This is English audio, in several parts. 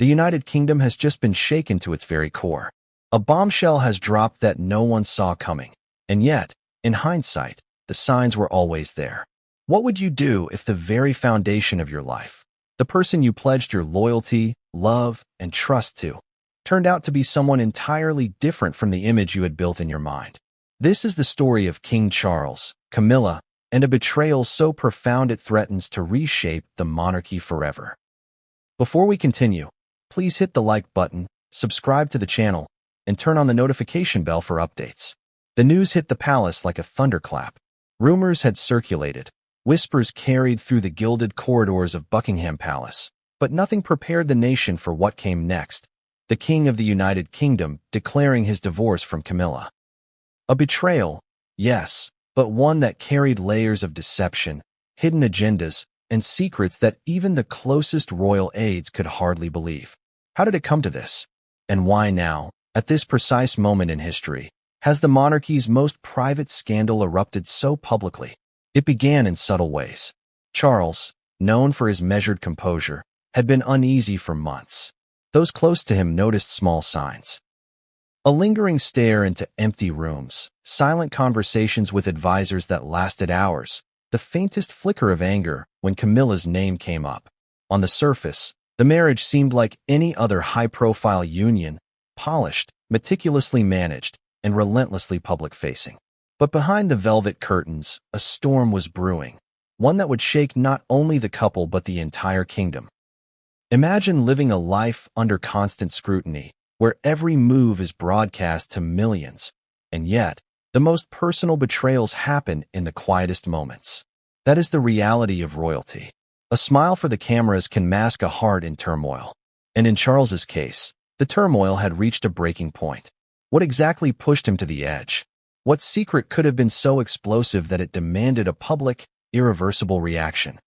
The United Kingdom has just been shaken to its very core. A bombshell has dropped that no one saw coming. And yet, in hindsight, the signs were always there. What would you do if the very foundation of your life, the person you pledged your loyalty, love, and trust to, turned out to be someone entirely different from the image you had built in your mind? This is the story of King Charles, Camilla, and a betrayal so profound it threatens to reshape the monarchy forever. Before we continue, please hit the like button, subscribe to the channel, and turn on the notification bell for updates. The news hit the palace like a thunderclap. Rumors had circulated. Whispers carried through the gilded corridors of Buckingham Palace. But nothing prepared the nation for what came next. The King of the United Kingdom declaring his divorce from Camilla. A betrayal, yes, but one that carried layers of deception, hidden agendas, and secrets that even the closest royal aides could hardly believe. How did it come to this? And why now, at this precise moment in history, has the monarchy's most private scandal erupted so publicly? It began in subtle ways. Charles, known for his measured composure, had been uneasy for months. Those close to him noticed small signs. A lingering stare into empty rooms, silent conversations with advisors that lasted hours, the faintest flicker of anger when Camilla's name came up. On the surface, the marriage seemed like any other high-profile union, polished, meticulously managed, and relentlessly public-facing. But behind the velvet curtains, a storm was brewing, one that would shake not only the couple but the entire kingdom. Imagine living a life under constant scrutiny, where every move is broadcast to millions, and yet, the most personal betrayals happen in the quietest moments. That is the reality of royalty. A smile for the cameras can mask a heart in turmoil. And in Charles's case, the turmoil had reached a breaking point. What exactly pushed him to the edge? What secret could have been so explosive that it demanded a public, irreversible reaction?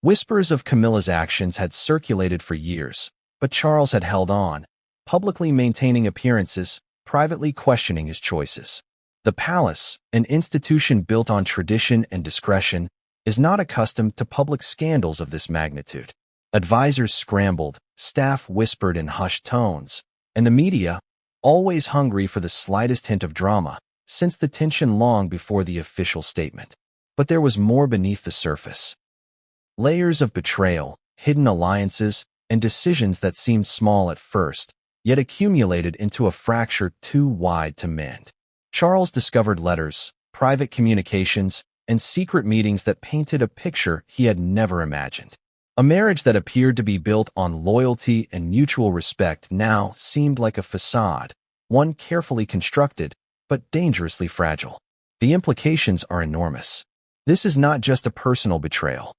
Whispers of Camilla's actions had circulated for years, but Charles had held on, publicly maintaining appearances, privately questioning his choices. The palace, an institution built on tradition and discretion, is not accustomed to public scandals of this magnitude. Advisors scrambled, staff whispered in hushed tones, and the media, always hungry for the slightest hint of drama, sensed the tension long before the official statement. But there was more beneath the surface. Layers of betrayal, hidden alliances, and decisions that seemed small at first, yet accumulated into a fracture too wide to mend. Charles discovered letters, private communications, and secret meetings that painted a picture he had never imagined. A marriage that appeared to be built on loyalty and mutual respect now seemed like a facade, one carefully constructed, but dangerously fragile. The implications are enormous. This is not just a personal betrayal.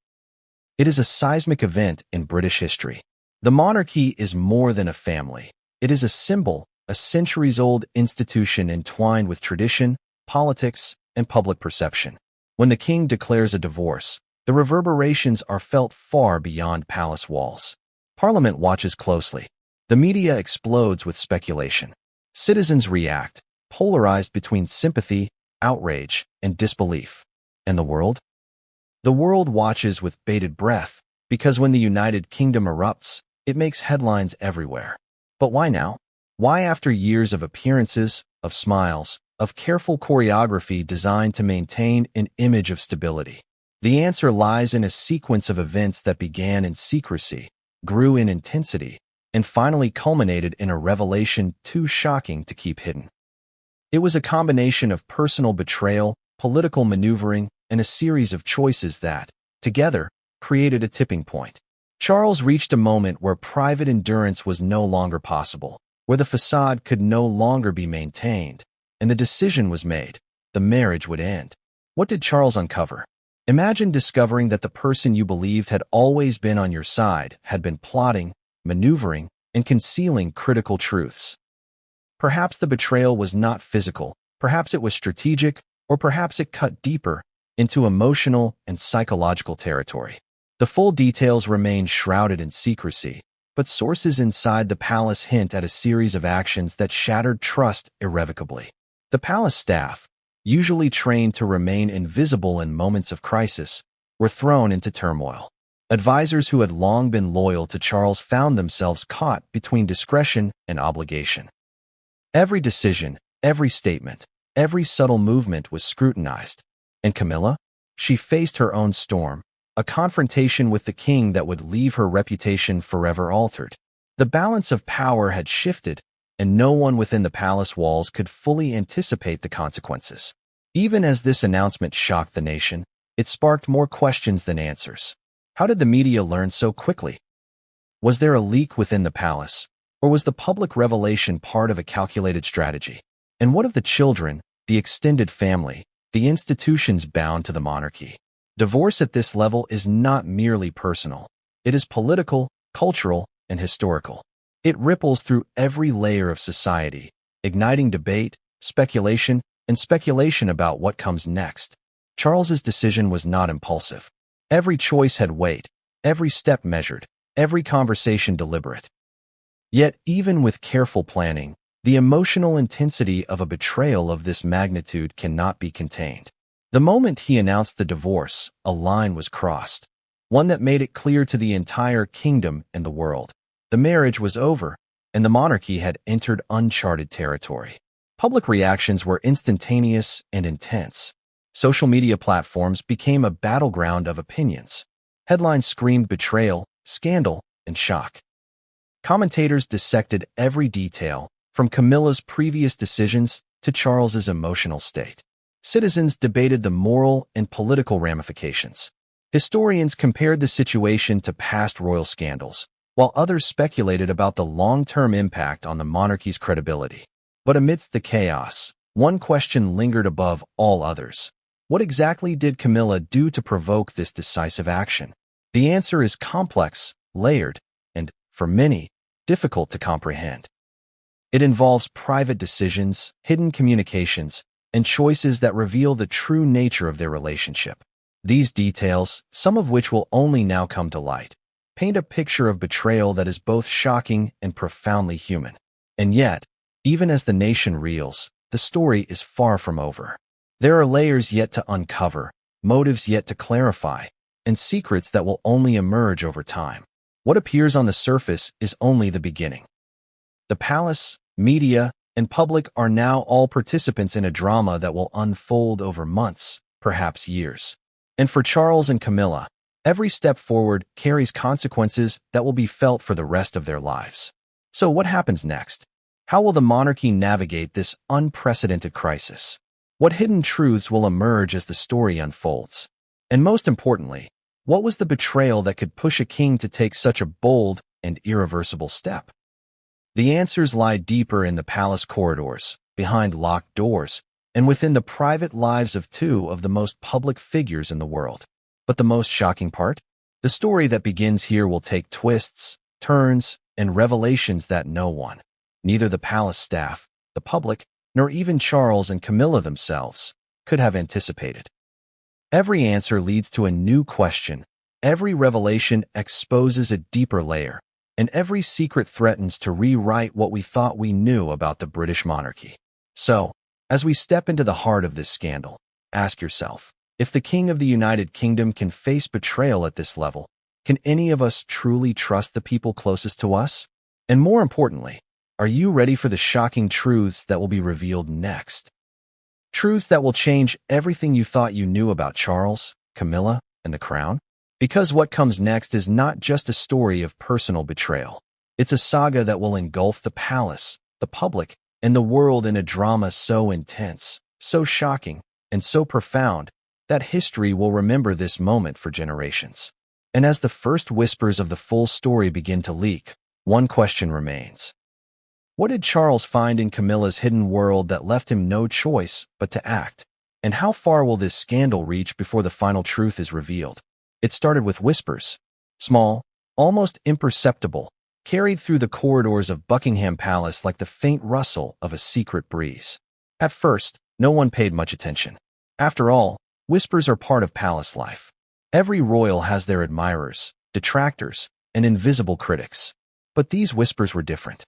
It is a seismic event in British history. The monarchy is more than a family. It is a symbol, a centuries-old institution entwined with tradition, politics, and public perception. When the king declares a divorce, the reverberations are felt far beyond palace walls. Parliament watches closely. The media explodes with speculation. Citizens react, polarized between sympathy, outrage, and disbelief. And the world? The world watches with bated breath, because when the United Kingdom erupts, it makes headlines everywhere. But why now? Why, after years of appearances, of smiles, of careful choreography designed to maintain an image of stability? The answer lies in a sequence of events that began in secrecy, grew in intensity, and finally culminated in a revelation too shocking to keep hidden. It was a combination of personal betrayal, political maneuvering, and a series of choices that, together, created a tipping point. Charles reached a moment where private endurance was no longer possible, where the facade could no longer be maintained, and the decision was made. The marriage would end. What did Charles uncover? Imagine discovering that the person you believed had always been on your side had been plotting, maneuvering, and concealing critical truths. Perhaps the betrayal was not physical, perhaps it was strategic, or perhaps it cut deeper into emotional and psychological territory. The full details remain shrouded in secrecy, but sources inside the palace hint at a series of actions that shattered trust irrevocably. The palace staff, usually trained to remain invisible in moments of crisis, were thrown into turmoil. Advisors who had long been loyal to Charles found themselves caught between discretion and obligation. Every decision, every statement, every subtle movement was scrutinized. And Camilla? She faced her own storm, a confrontation with the king that would leave her reputation forever altered. The balance of power had shifted, and no one within the palace walls could fully anticipate the consequences. Even as this announcement shocked the nation, it sparked more questions than answers. How did the media learn so quickly? Was there a leak within the palace, or was the public revelation part of a calculated strategy? And what of the children, the extended family, the institutions bound to the monarchy? Divorce at this level is not merely personal. It is political, cultural, and historical. It ripples through every layer of society, igniting debate, speculation, and speculation about what comes next. Charles's decision was not impulsive. Every choice had weight, every step measured, every conversation deliberate. Yet, even with careful planning, the emotional intensity of a betrayal of this magnitude cannot be contained. The moment he announced the divorce, a line was crossed, one that made it clear to the entire kingdom and the world. The marriage was over, and the monarchy had entered uncharted territory. Public reactions were instantaneous and intense. Social media platforms became a battleground of opinions. Headlines screamed betrayal, scandal, and shock. Commentators dissected every detail, from Camilla's previous decisions to Charles's emotional state. Citizens debated the moral and political ramifications. Historians compared the situation to past royal scandals, while others speculated about the long-term impact on the monarchy's credibility. But amidst the chaos, one question lingered above all others. What exactly did Camilla do to provoke this decisive action? The answer is complex, layered, and, for many, difficult to comprehend. It involves private decisions, hidden communications, and choices that reveal the true nature of their relationship. These details, some of which will only now come to light, paint a picture of betrayal that is both shocking and profoundly human. And yet, even as the nation reels, the story is far from over. There are layers yet to uncover, motives yet to clarify, and secrets that will only emerge over time. What appears on the surface is only the beginning. The palace, media, and public are now all participants in a drama that will unfold over months, perhaps years. And for Charles and Camilla, every step forward carries consequences that will be felt for the rest of their lives. So what happens next? How will the monarchy navigate this unprecedented crisis? What hidden truths will emerge as the story unfolds? And most importantly, what was the betrayal that could push a king to take such a bold and irreversible step? The answers lie deeper in the palace corridors, behind locked doors, and within the private lives of two of the most public figures in the world. But the most shocking part? The story that begins here will take twists, turns, and revelations that no one, neither the palace staff, the public, nor even Charles and Camilla themselves, could have anticipated. Every answer leads to a new question, every revelation exposes a deeper layer, and every secret threatens to rewrite what we thought we knew about the British monarchy. So, as we step into the heart of this scandal, ask yourself, if the King of the United Kingdom can face betrayal at this level, can any of us truly trust the people closest to us? And more importantly, are you ready for the shocking truths that will be revealed next? Truths that will change everything you thought you knew about Charles, Camilla, and the crown? Because what comes next is not just a story of personal betrayal. It's a saga that will engulf the palace, the public, and the world in a drama so intense, so shocking, and so profound that history will remember this moment for generations. And as the first whispers of the full story begin to leak, one question remains. What did Charles find in Camilla's hidden world that left him no choice but to act? And how far will this scandal reach before the final truth is revealed? It started with whispers, small, almost imperceptible, carried through the corridors of Buckingham Palace like the faint rustle of a secret breeze. At first, no one paid much attention. After all, whispers are part of palace life. Every royal has their admirers, detractors, and invisible critics. But these whispers were different.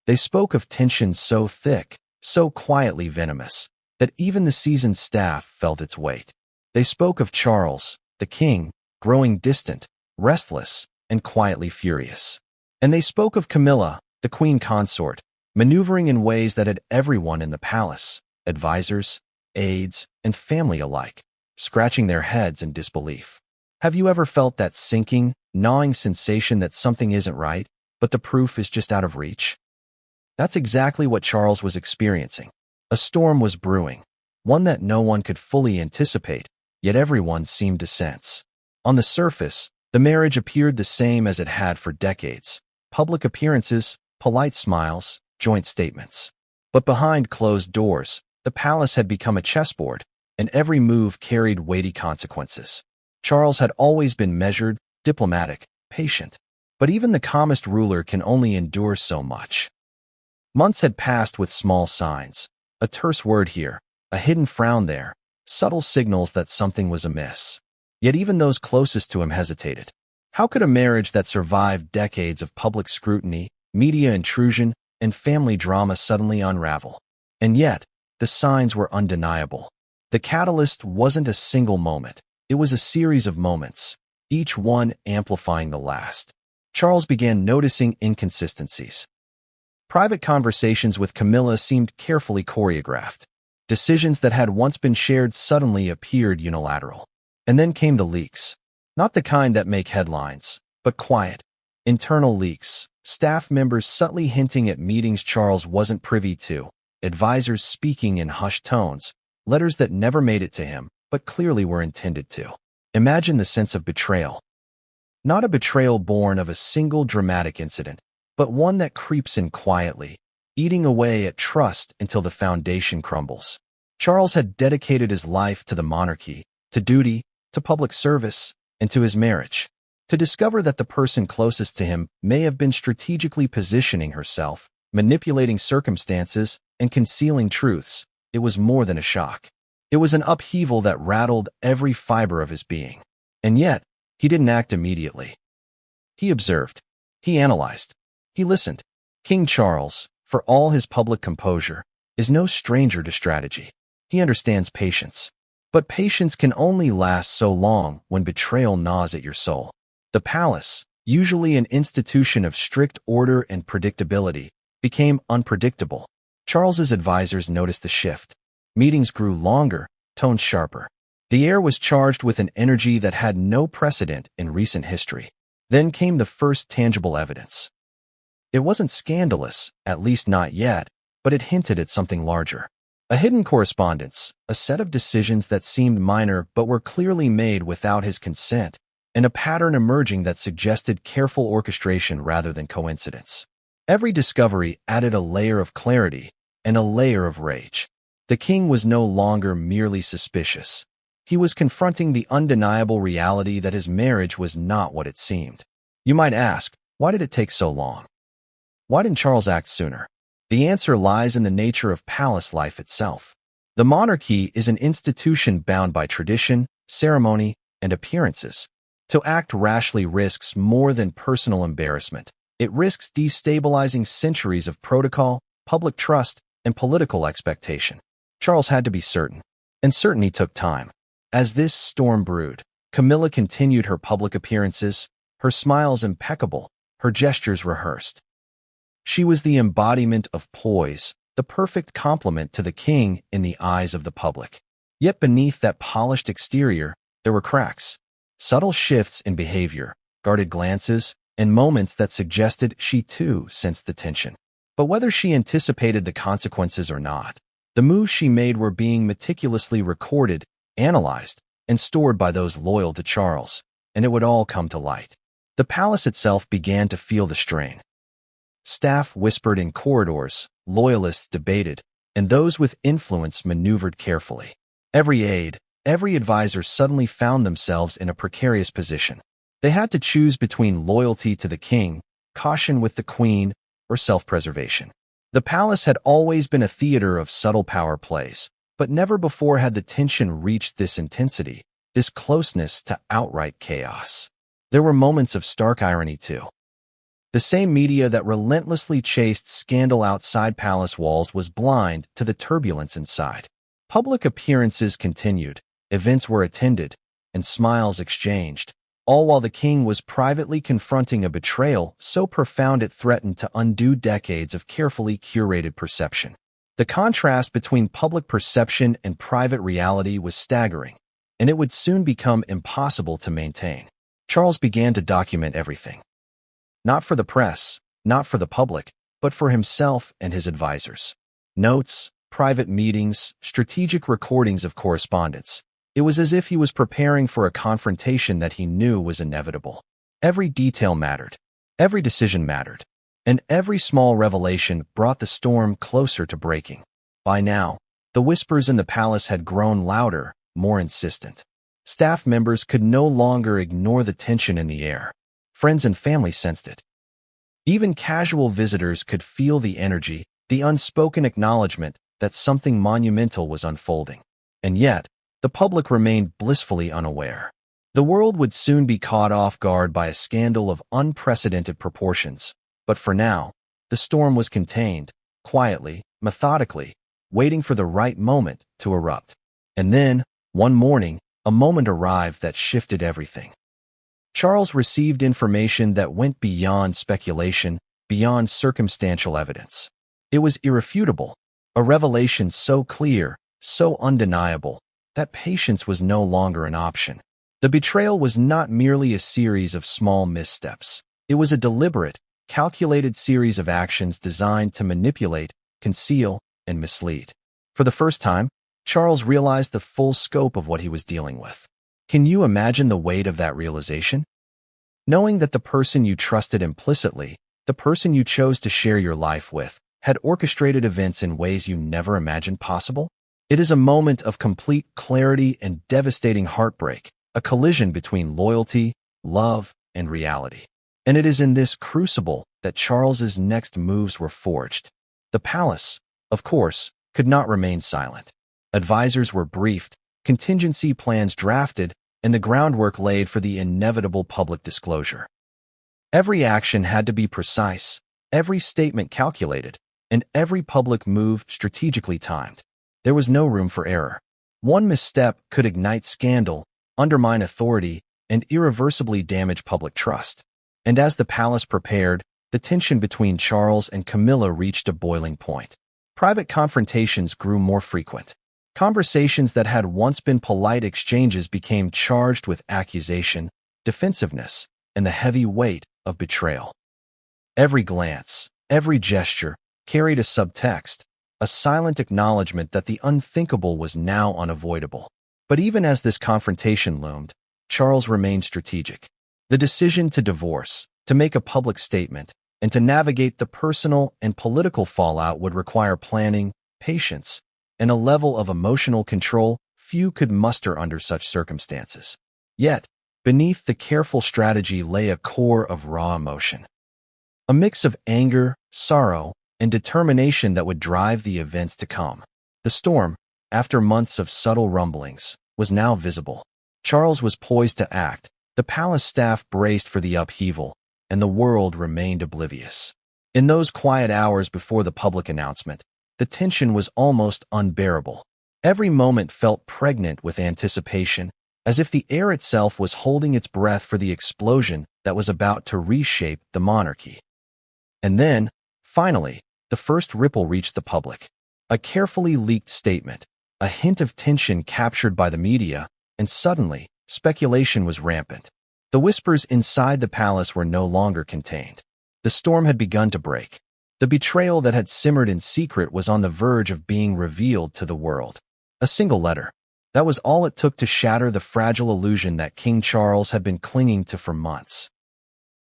They spoke of tension so thick, so quietly venomous, that even the seasoned staff felt its weight. They spoke of Charles, the king, growing distant, restless, and quietly furious. And they spoke of Camilla, the queen consort, maneuvering in ways that had everyone in the palace, advisors, aides, and family alike, scratching their heads in disbelief. Have you ever felt that sinking, gnawing sensation that something isn't right, but the proof is just out of reach? That's exactly what Charles was experiencing. A storm was brewing, one that no one could fully anticipate, yet everyone seemed to sense. On the surface, the marriage appeared the same as it had for decades: public appearances, polite smiles, joint statements. But behind closed doors, the palace had become a chessboard, and every move carried weighty consequences. Charles had always been measured, diplomatic, patient. But even the calmest ruler can only endure so much. Months had passed with small signs: a terse word here, a hidden frown there, subtle signals that something was amiss. Yet even those closest to him hesitated. How could a marriage that survived decades of public scrutiny, media intrusion, and family drama suddenly unravel? And yet, the signs were undeniable. The catalyst wasn't a single moment. It was a series of moments, each one amplifying the last. Charles began noticing inconsistencies. Private conversations with Camilla seemed carefully choreographed. Decisions that had once been shared suddenly appeared unilateral. And then came the leaks. Not the kind that make headlines, but quiet, internal leaks. Staff members subtly hinting at meetings Charles wasn't privy to, advisors speaking in hushed tones, letters that never made it to him, but clearly were intended to. Imagine the sense of betrayal. Not a betrayal born of a single dramatic incident, but one that creeps in quietly, eating away at trust until the foundation crumbles. Charles had dedicated his life to the monarchy, to duty, to public service, and to his marriage. To discover that the person closest to him may have been strategically positioning herself, manipulating circumstances, and concealing truths, it was more than a shock. It was an upheaval that rattled every fiber of his being. And yet, he didn't act immediately. He observed. He analyzed. He listened. King Charles, for all his public composure, is no stranger to strategy. He understands patience. But patience can only last so long when betrayal gnaws at your soul. The palace, usually an institution of strict order and predictability, became unpredictable. Charles's advisors noticed the shift. Meetings grew longer, tones sharper. The air was charged with an energy that had no precedent in recent history. Then came the first tangible evidence. It wasn't scandalous, at least not yet, but it hinted at something larger. A hidden correspondence, a set of decisions that seemed minor but were clearly made without his consent, and a pattern emerging that suggested careful orchestration rather than coincidence. Every discovery added a layer of clarity and a layer of rage. The king was no longer merely suspicious. He was confronting the undeniable reality that his marriage was not what it seemed. You might ask, why did it take so long? Why didn't Charles act sooner? The answer lies in the nature of palace life itself. The monarchy is an institution bound by tradition, ceremony, and appearances. To act rashly risks more than personal embarrassment. It risks destabilizing centuries of protocol, public trust, and political expectation. Charles had to be certain, and certainty took time. As this storm brewed, Camilla continued her public appearances, her smiles impeccable, her gestures rehearsed. She was the embodiment of poise, the perfect complement to the king in the eyes of the public. Yet beneath that polished exterior, there were cracks, subtle shifts in behavior, guarded glances, and moments that suggested she too sensed the tension. But whether she anticipated the consequences or not, the moves she made were being meticulously recorded, analyzed, and stored by those loyal to Charles, and it would all come to light. The palace itself began to feel the strain. Staff whispered in corridors, loyalists debated, and those with influence maneuvered carefully. Every aide, every advisor suddenly found themselves in a precarious position. They had to choose between loyalty to the king, caution with the queen, or self-preservation. The palace had always been a theater of subtle power plays, but never before had the tension reached this intensity, this closeness to outright chaos. There were moments of stark irony, too. The same media that relentlessly chased scandal outside palace walls was blind to the turbulence inside. Public appearances continued, events were attended, and smiles exchanged. all while the king was privately confronting a betrayal so profound it threatened to undo decades of carefully curated perception. The contrast between public perception and private reality was staggering, and it would soon become impossible to maintain. Charles began to document everything. Not for the press, not for the public, but for himself and his advisors. Notes, private meetings, strategic recordings of correspondence. It was as if he was preparing for a confrontation that he knew was inevitable. Every detail mattered. Every decision mattered. And every small revelation brought the storm closer to breaking. By now, the whispers in the palace had grown louder, more insistent. Staff members could no longer ignore the tension in the air. Friends and family sensed it. Even casual visitors could feel the energy, the unspoken acknowledgement that something monumental was unfolding. And yet, the public remained blissfully unaware. The world would soon be caught off guard by a scandal of unprecedented proportions. But for now, the storm was contained, quietly, methodically, waiting for the right moment to erupt. And then, one morning, a moment arrived that shifted everything. Charles received information that went beyond speculation, beyond circumstantial evidence. It was irrefutable, a revelation so clear, so undeniable, that patience was no longer an option. The betrayal was not merely a series of small missteps. It was a deliberate, calculated series of actions designed to manipulate, conceal, and mislead. For the first time, Charles realized the full scope of what he was dealing with. Can you imagine the weight of that realization? Knowing that the person you trusted implicitly, the person you chose to share your life with, had orchestrated events in ways you never imagined possible? It is a moment of complete clarity and devastating heartbreak, a collision between loyalty, love, and reality. And it is in this crucible that Charles's next moves were forged. The palace, of course, could not remain silent. Advisors were briefed, contingency plans drafted, and the groundwork laid for the inevitable public disclosure. Every action had to be precise, every statement calculated, and every public move strategically timed. There was no room for error. One misstep could ignite scandal, undermine authority, and irreversibly damage public trust. And as the palace prepared, the tension between Charles and Camilla reached a boiling point. Private confrontations grew more frequent. Conversations that had once been polite exchanges became charged with accusation, defensiveness, and the heavy weight of betrayal. Every glance, every gesture, carried a subtext, a silent acknowledgement that the unthinkable was now unavoidable. But even as this confrontation loomed, Charles remained strategic. The decision to divorce, to make a public statement, and to navigate the personal and political fallout would require planning, patience, and a level of emotional control few could muster under such circumstances. Yet, beneath the careful strategy lay a core of raw emotion. A mix of anger, sorrow, and determination that would drive the events to come. The storm, after months of subtle rumblings, was now visible. Charles was poised to act, the palace staff braced for the upheaval, and the world remained oblivious. In those quiet hours before the public announcement, the tension was almost unbearable. Every moment felt pregnant with anticipation, as if the air itself was holding its breath for the explosion that was about to reshape the monarchy. And then, finally, the first ripple reached the public. A carefully leaked statement, a hint of tension captured by the media, and suddenly, speculation was rampant. The whispers inside the palace were no longer contained. The storm had begun to break. The betrayal that had simmered in secret was on the verge of being revealed to the world. A single letter. That was all it took to shatter the fragile illusion that King Charles had been clinging to for months.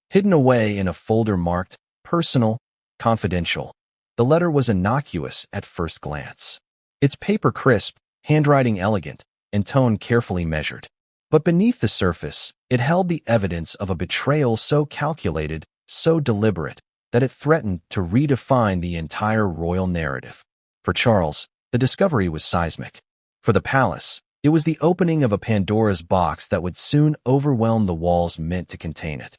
Hidden away in a folder marked personal, confidential, the letter was innocuous at first glance. Its paper crisp, handwriting elegant, and tone carefully measured. But beneath the surface, it held the evidence of a betrayal so calculated, so deliberate, that it threatened to redefine the entire royal narrative. For Charles, the discovery was seismic. For the palace, it was the opening of a Pandora's box that would soon overwhelm the walls meant to contain it.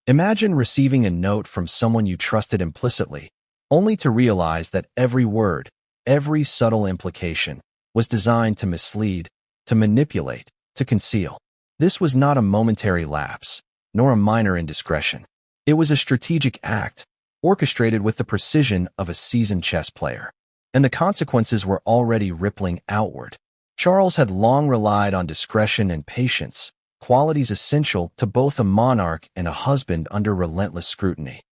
Imagine receiving a note from someone you trusted implicitly, only to realize that every word, every subtle implication, was designed to mislead, to manipulate, to conceal. This was not a momentary lapse, nor a minor indiscretion. It was a strategic act, orchestrated with the precision of a seasoned chess player. And the consequences were already rippling outward. Charles had long relied on discretion and patience, qualities essential to both a monarch and a husband under relentless scrutiny.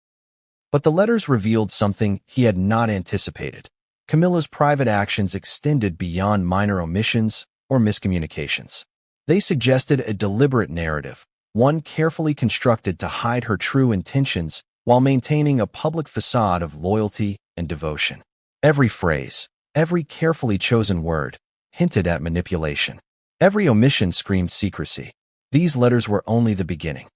But the letters revealed something he had not anticipated. Camilla's private actions extended beyond minor omissions or miscommunications. They suggested a deliberate narrative, one carefully constructed to hide her true intentions while maintaining a public facade of loyalty and devotion. Every phrase, every carefully chosen word, hinted at manipulation. Every omission screamed secrecy. These letters were only the beginning.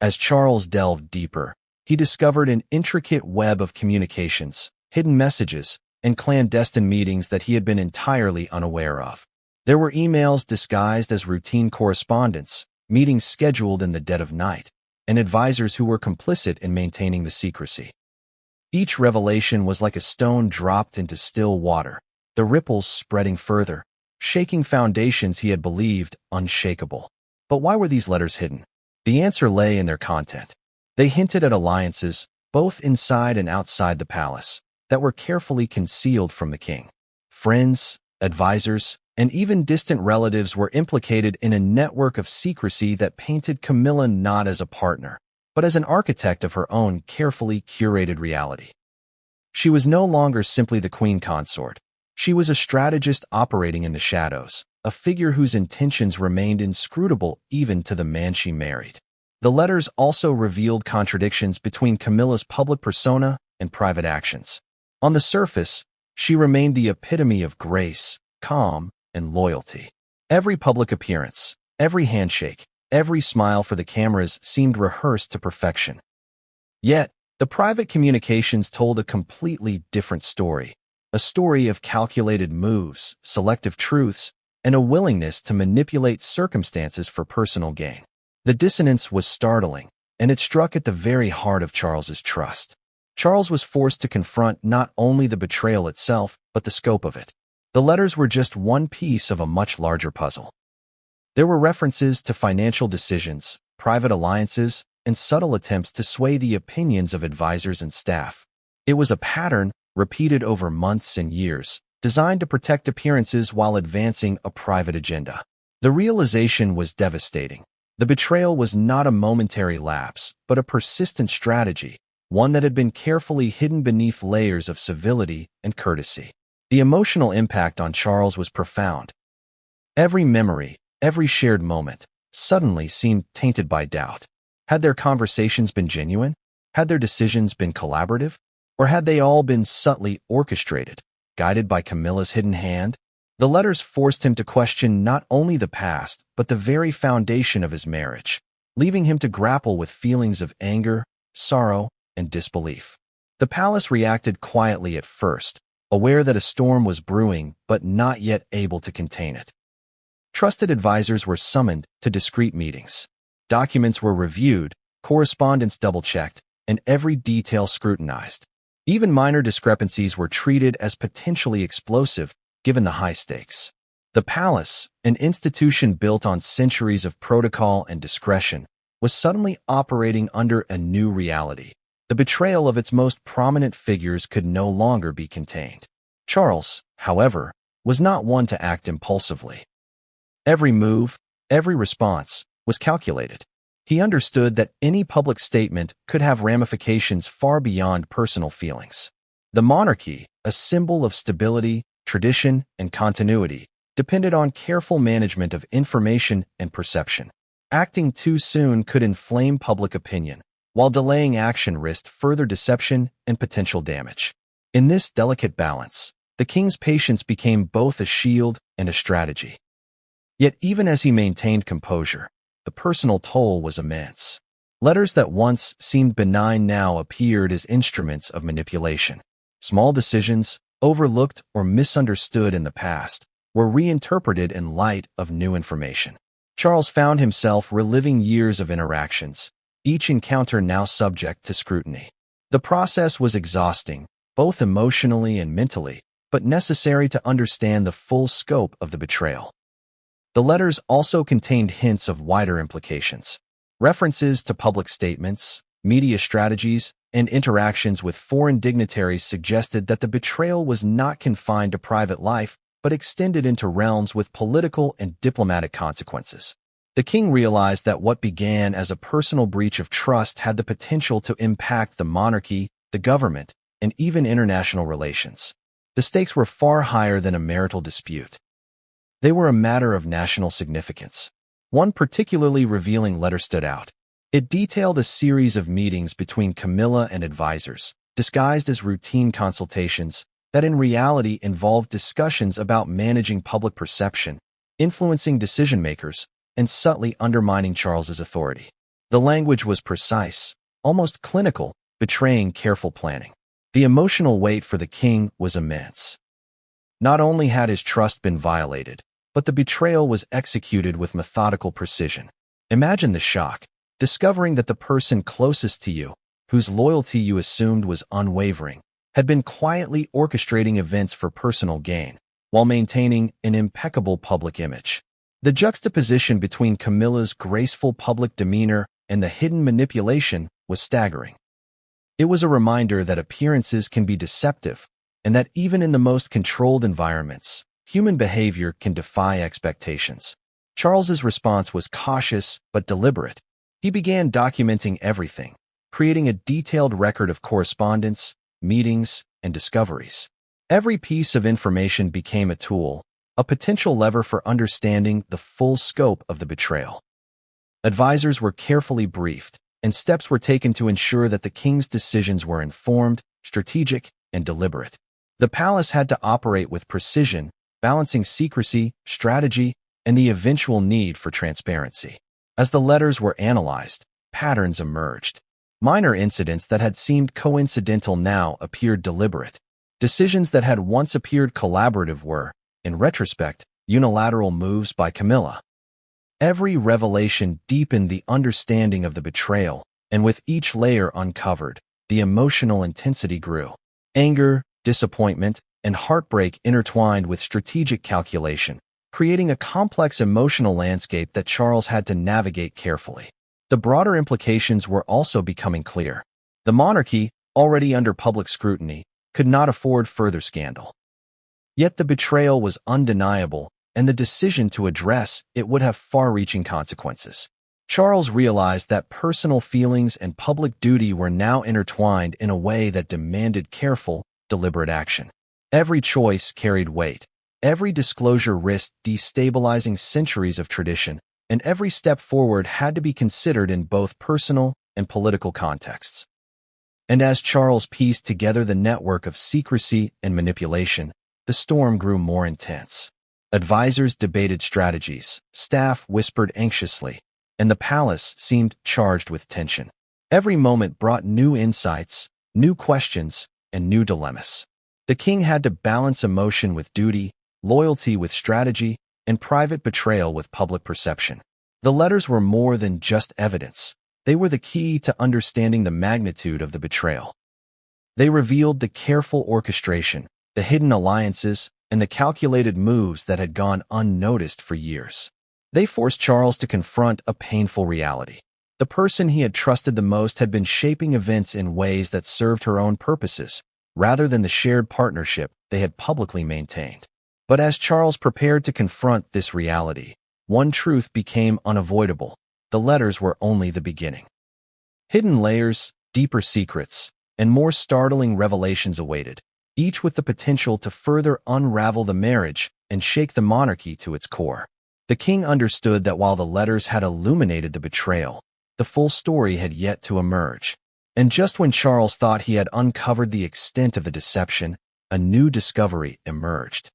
As Charles delved deeper, he discovered an intricate web of communications, hidden messages, and clandestine meetings that he had been entirely unaware of. There were emails disguised as routine correspondence, meetings scheduled in the dead of night, and advisors who were complicit in maintaining the secrecy. Each revelation was like a stone dropped into still water, the ripples spreading further, shaking foundations he had believed unshakable. But why were these letters hidden? The answer lay in their content. They hinted at alliances, both inside and outside the palace, that were carefully concealed from the king. Friends, advisors, and even distant relatives were implicated in a network of secrecy that painted Camilla not as a partner, but as an architect of her own carefully curated reality. She was no longer simply the queen consort. She was a strategist operating in the shadows, a figure whose intentions remained inscrutable even to the man she married. The letters also revealed contradictions between Camilla's public persona and private actions. On the surface, she remained the epitome of grace, calm, and loyalty. Every public appearance, every handshake, every smile for the cameras seemed rehearsed to perfection. Yet, the private communications told a completely different story, a story of calculated moves, selective truths, and a willingness to manipulate circumstances for personal gain. The dissonance was startling, and it struck at the very heart of Charles's trust. Charles was forced to confront not only the betrayal itself, but the scope of it. The letters were just one piece of a much larger puzzle. There were references to financial decisions, private alliances, and subtle attempts to sway the opinions of advisors and staff. It was a pattern repeated over months and years, designed to protect appearances while advancing a private agenda. The realization was devastating. The betrayal was not a momentary lapse, but a persistent strategy, one that had been carefully hidden beneath layers of civility and courtesy. The emotional impact on Charles was profound. Every memory, every shared moment, suddenly seemed tainted by doubt. Had their conversations been genuine? Had their decisions been collaborative? Or had they all been subtly orchestrated, guided by Camilla's hidden hand? The letters forced him to question not only the past, but the very foundation of his marriage, leaving him to grapple with feelings of anger, sorrow, and disbelief. The palace reacted quietly at first, aware that a storm was brewing but not yet able to contain it. Trusted advisors were summoned to discreet meetings. Documents were reviewed, correspondence double-checked, and every detail scrutinized. Even minor discrepancies were treated as potentially explosive, given the high stakes. The palace, an institution built on centuries of protocol and discretion, was suddenly operating under a new reality. The betrayal of its most prominent figures could no longer be contained. Charles, however, was not one to act impulsively. Every move, every response, was calculated. He understood that any public statement could have ramifications far beyond personal feelings. The monarchy, a symbol of stability, tradition, and continuity, depended on careful management of information and perception. Acting too soon could inflame public opinion, while delaying action risked further deception and potential damage. In this delicate balance, the king's patience became both a shield and a strategy. Yet even as he maintained composure, the personal toll was immense. Letters that once seemed benign now appeared as instruments of manipulation. Small decisions, overlooked or misunderstood in the past, were reinterpreted in light of new information. Charles found himself reliving years of interactions, each encounter now subject to scrutiny. The process was exhausting, both emotionally and mentally, but necessary to understand the full scope of the betrayal. The letters also contained hints of wider implications. References to public statements, media strategies, and interactions with foreign dignitaries suggested that the betrayal was not confined to private life, but extended into realms with political and diplomatic consequences. The king realized that what began as a personal breach of trust had the potential to impact the monarchy, the government, and even international relations. The stakes were far higher than a marital dispute. They were a matter of national significance. One particularly revealing letter stood out. It detailed a series of meetings between Camilla and advisors, disguised as routine consultations, that in reality involved discussions about managing public perception, influencing decision-makers, and subtly undermining Charles's authority. The language was precise, almost clinical, betraying careful planning. The emotional weight for the king was immense. Not only had his trust been violated, but the betrayal was executed with methodical precision. Imagine the shock, discovering that the person closest to you, whose loyalty you assumed was unwavering, had been quietly orchestrating events for personal gain, while maintaining an impeccable public image. The juxtaposition between Camilla's graceful public demeanor and the hidden manipulation was staggering. It was a reminder that appearances can be deceptive, and that even in the most controlled environments, human behavior can defy expectations. Charles's response was cautious but deliberate. He began documenting everything, creating a detailed record of correspondence, meetings, and discoveries. Every piece of information became a tool, a potential lever for understanding the full scope of the betrayal. Advisors were carefully briefed, and steps were taken to ensure that the king's decisions were informed, strategic, and deliberate. The palace had to operate with precision, balancing secrecy, strategy, and the eventual need for transparency. As the letters were analyzed, patterns emerged. Minor incidents that had seemed coincidental now appeared deliberate. Decisions that had once appeared collaborative were, in retrospect, unilateral moves by Camilla. Every revelation deepened the understanding of the betrayal, and with each layer uncovered, the emotional intensity grew. Anger, disappointment, and heartbreak intertwined with strategic calculation, creating a complex emotional landscape that Charles had to navigate carefully. The broader implications were also becoming clear. The monarchy, already under public scrutiny, could not afford further scandal. Yet the betrayal was undeniable, and the decision to address it would have far-reaching consequences. Charles realized that personal feelings and public duty were now intertwined in a way that demanded careful, deliberate action. Every choice carried weight. Every disclosure risked destabilizing centuries of tradition, and every step forward had to be considered in both personal and political contexts. And as Charles pieced together the network of secrecy and manipulation, the storm grew more intense. Advisors debated strategies, staff whispered anxiously, and the palace seemed charged with tension. Every moment brought new insights, new questions, and new dilemmas. The king had to balance emotion with duty, loyalty with strategy, and private betrayal with public perception. The letters were more than just evidence. They were the key to understanding the magnitude of the betrayal. They revealed the careful orchestration, the hidden alliances, and the calculated moves that had gone unnoticed for years. They forced Charles to confront a painful reality. The person he had trusted the most had been shaping events in ways that served her own purposes, rather than the shared partnership they had publicly maintained. But as Charles prepared to confront this reality, one truth became unavoidable. The letters were only the beginning. Hidden layers, deeper secrets, and more startling revelations awaited, each with the potential to further unravel the marriage and shake the monarchy to its core. The king understood that while the letters had illuminated the betrayal, the full story had yet to emerge. And just when Charles thought he had uncovered the extent of the deception, a new discovery emerged.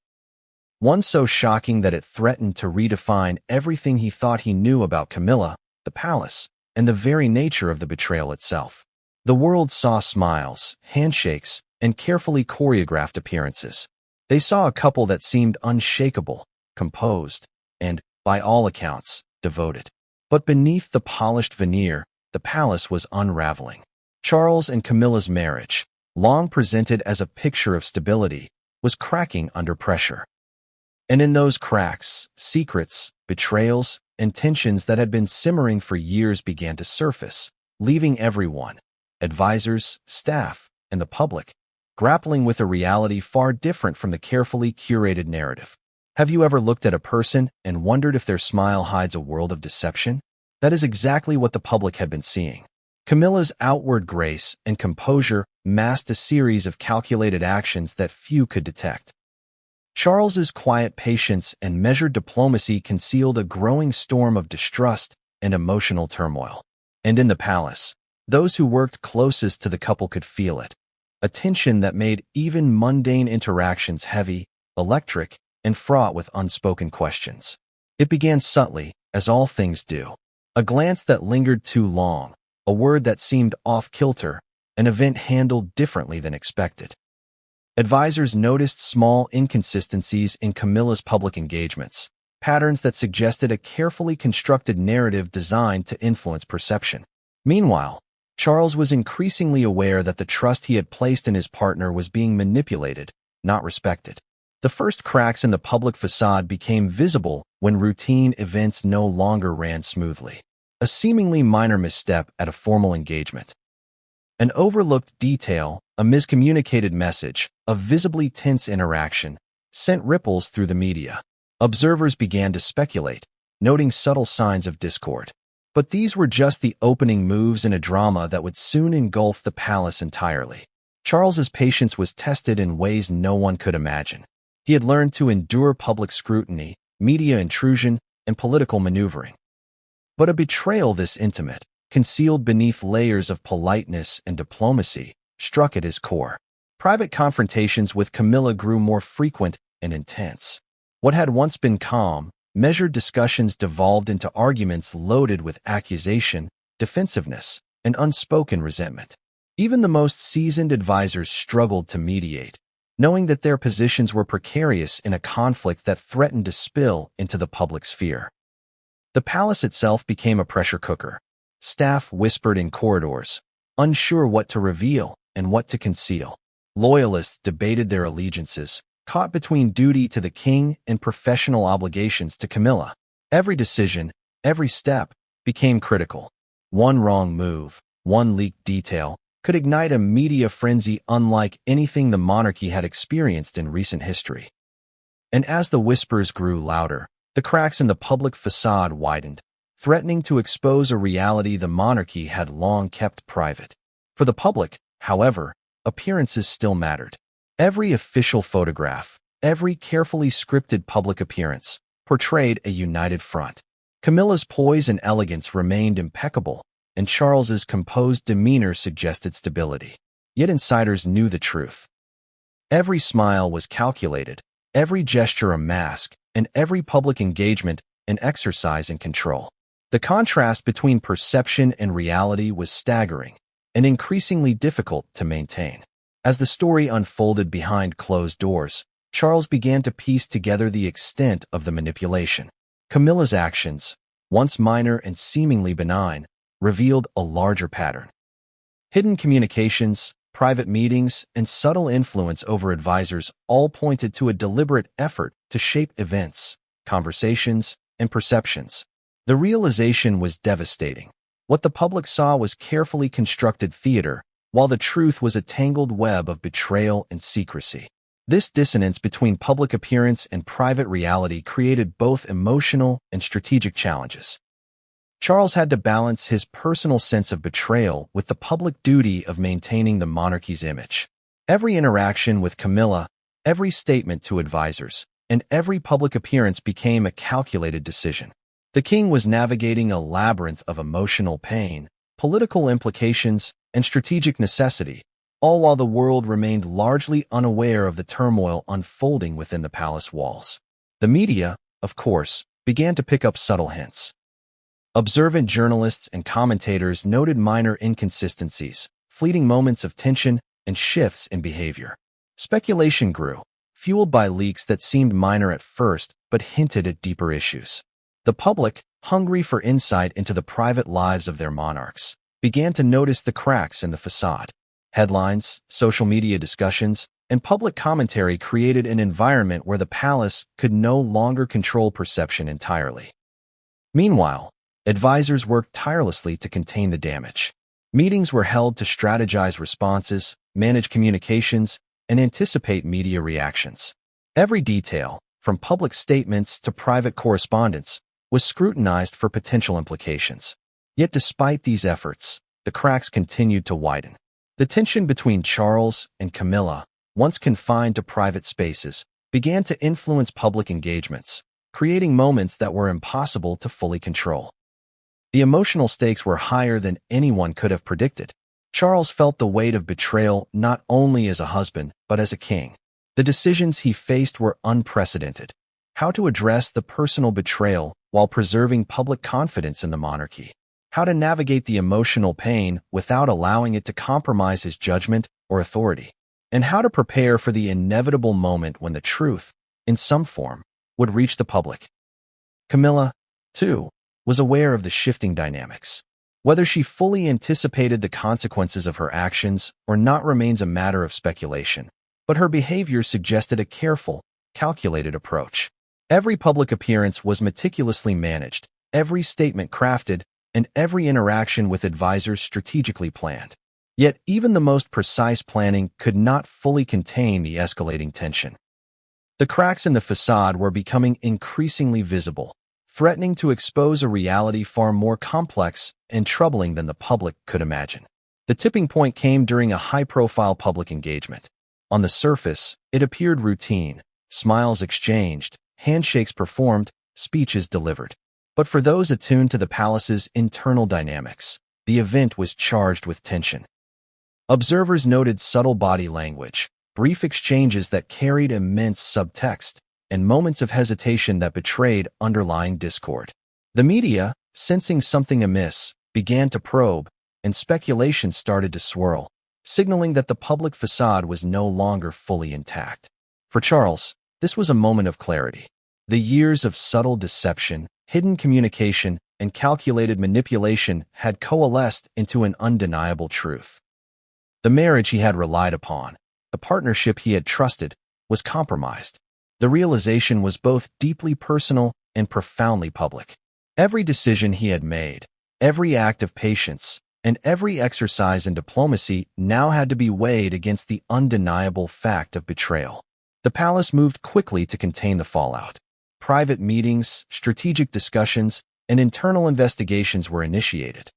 One so shocking that it threatened to redefine everything he thought he knew about Camilla, the palace, and the very nature of the betrayal itself. The world saw smiles, handshakes, and carefully choreographed appearances. They saw a couple that seemed unshakable, composed, and, by all accounts, devoted. But beneath the polished veneer, the palace was unraveling. Charles and Camilla's marriage, long presented as a picture of stability, was cracking under pressure. And in those cracks, secrets, betrayals, and tensions that had been simmering for years began to surface, leaving everyone, advisors, staff, and the public, grappling with a reality far different from the carefully curated narrative. Have you ever looked at a person and wondered if their smile hides a world of deception? That is exactly what the public had been seeing. Camilla's outward grace and composure masked a series of calculated actions that few could detect. Charles's quiet patience and measured diplomacy concealed a growing storm of distrust and emotional turmoil. And in the palace, those who worked closest to the couple could feel it, a tension that made even mundane interactions heavy, electric, and fraught with unspoken questions. It began subtly, as all things do. A glance that lingered too long, a word that seemed off-kilter, an event handled differently than expected. Advisors noticed small inconsistencies in Camilla's public engagements, patterns that suggested a carefully constructed narrative designed to influence perception. Meanwhile, Charles was increasingly aware that the trust he had placed in his partner was being manipulated, not respected. The first cracks in the public facade became visible when routine events no longer ran smoothly. A seemingly minor misstep at a formal engagement, an overlooked detail, a miscommunicated message, a visibly tense interaction, sent ripples through the media. Observers began to speculate, noting subtle signs of discord. But these were just the opening moves in a drama that would soon engulf the palace entirely. Charles's patience was tested in ways no one could imagine. He had learned to endure public scrutiny, media intrusion, and political maneuvering. But a betrayal this intimate, concealed beneath layers of politeness and diplomacy, struck at his core. Private confrontations with Camilla grew more frequent and intense. What had once been calm, measured discussions devolved into arguments loaded with accusation, defensiveness, and unspoken resentment. Even the most seasoned advisors struggled to mediate, knowing that their positions were precarious in a conflict that threatened to spill into the public sphere. The palace itself became a pressure cooker. Staff whispered in corridors, unsure what to reveal and what to conceal. Loyalists debated their allegiances, caught between duty to the king and professional obligations to Camilla. Every decision, every step, became critical. One wrong move, one leaked detail, could ignite a media frenzy unlike anything the monarchy had experienced in recent history. And as the whispers grew louder, the cracks in the public facade widened, threatening to expose a reality the monarchy had long kept private. For the public, however, appearances still mattered. Every official photograph, every carefully scripted public appearance, portrayed a united front. Camilla's poise and elegance remained impeccable, and Charles's composed demeanor suggested stability. Yet insiders knew the truth. Every smile was calculated, every gesture a mask, and every public engagement an exercise in control. The contrast between perception and reality was staggering, and increasingly difficult to maintain. As the story unfolded behind closed doors, Charles began to piece together the extent of the manipulation. Camilla's actions, once minor and seemingly benign, revealed a larger pattern. Hidden communications, private meetings, and subtle influence over advisors all pointed to a deliberate effort to shape events, conversations, and perceptions. The realization was devastating. What the public saw was carefully constructed theater, while the truth was a tangled web of betrayal and secrecy. This dissonance between public appearance and private reality created both emotional and strategic challenges. Charles had to balance his personal sense of betrayal with the public duty of maintaining the monarchy's image. Every interaction with Camilla, every statement to advisors, and every public appearance became a calculated decision. The king was navigating a labyrinth of emotional pain, political implications, and strategic necessity, all while the world remained largely unaware of the turmoil unfolding within the palace walls. The media, of course, began to pick up subtle hints. Observant journalists and commentators noted minor inconsistencies, fleeting moments of tension, and shifts in behavior. Speculation grew, fueled by leaks that seemed minor at first but hinted at deeper issues. The public, hungry for insight into the private lives of their monarchs, began to notice the cracks in the facade. Headlines, social media discussions, and public commentary created an environment where the palace could no longer control perception entirely. Meanwhile, advisors worked tirelessly to contain the damage. Meetings were held to strategize responses, manage communications, and anticipate media reactions. Every detail, from public statements to private correspondence, was scrutinized for potential implications. Yet despite these efforts, the cracks continued to widen. The tension between Charles and Camilla, once confined to private spaces, began to influence public engagements, creating moments that were impossible to fully control. The emotional stakes were higher than anyone could have predicted. Charles felt the weight of betrayal not only as a husband, but as a king. The decisions he faced were unprecedented. How to address the personal betrayal while preserving public confidence in the monarchy. How to navigate the emotional pain without allowing it to compromise his judgment or authority. And how to prepare for the inevitable moment when the truth, in some form, would reach the public. Camilla, too, was aware of the shifting dynamics. Whether she fully anticipated the consequences of her actions or not remains a matter of speculation, but her behavior suggested a careful, calculated approach. Every public appearance was meticulously managed, every statement crafted, and every interaction with advisors strategically planned. Yet even the most precise planning could not fully contain the escalating tension. The cracks in the facade were becoming increasingly visible, threatening to expose a reality far more complex and troubling than the public could imagine. The tipping point came during a high-profile public engagement. On the surface, it appeared routine, smiles exchanged, handshakes performed, speeches delivered. But for those attuned to the palace's internal dynamics, the event was charged with tension. Observers noted subtle body language, brief exchanges that carried immense subtext, and moments of hesitation that betrayed underlying discord. The media, sensing something amiss, began to probe, and speculation started to swirl, signaling that the public facade was no longer fully intact. For Charles, this was a moment of clarity. The years of subtle deception, hidden communication, and calculated manipulation had coalesced into an undeniable truth. The marriage he had relied upon, the partnership he had trusted, was compromised. The realization was both deeply personal and profoundly public. Every decision he had made, every act of patience, and every exercise in diplomacy now had to be weighed against the undeniable fact of betrayal. The palace moved quickly to contain the fallout. Private meetings, strategic discussions, and internal investigations were initiated.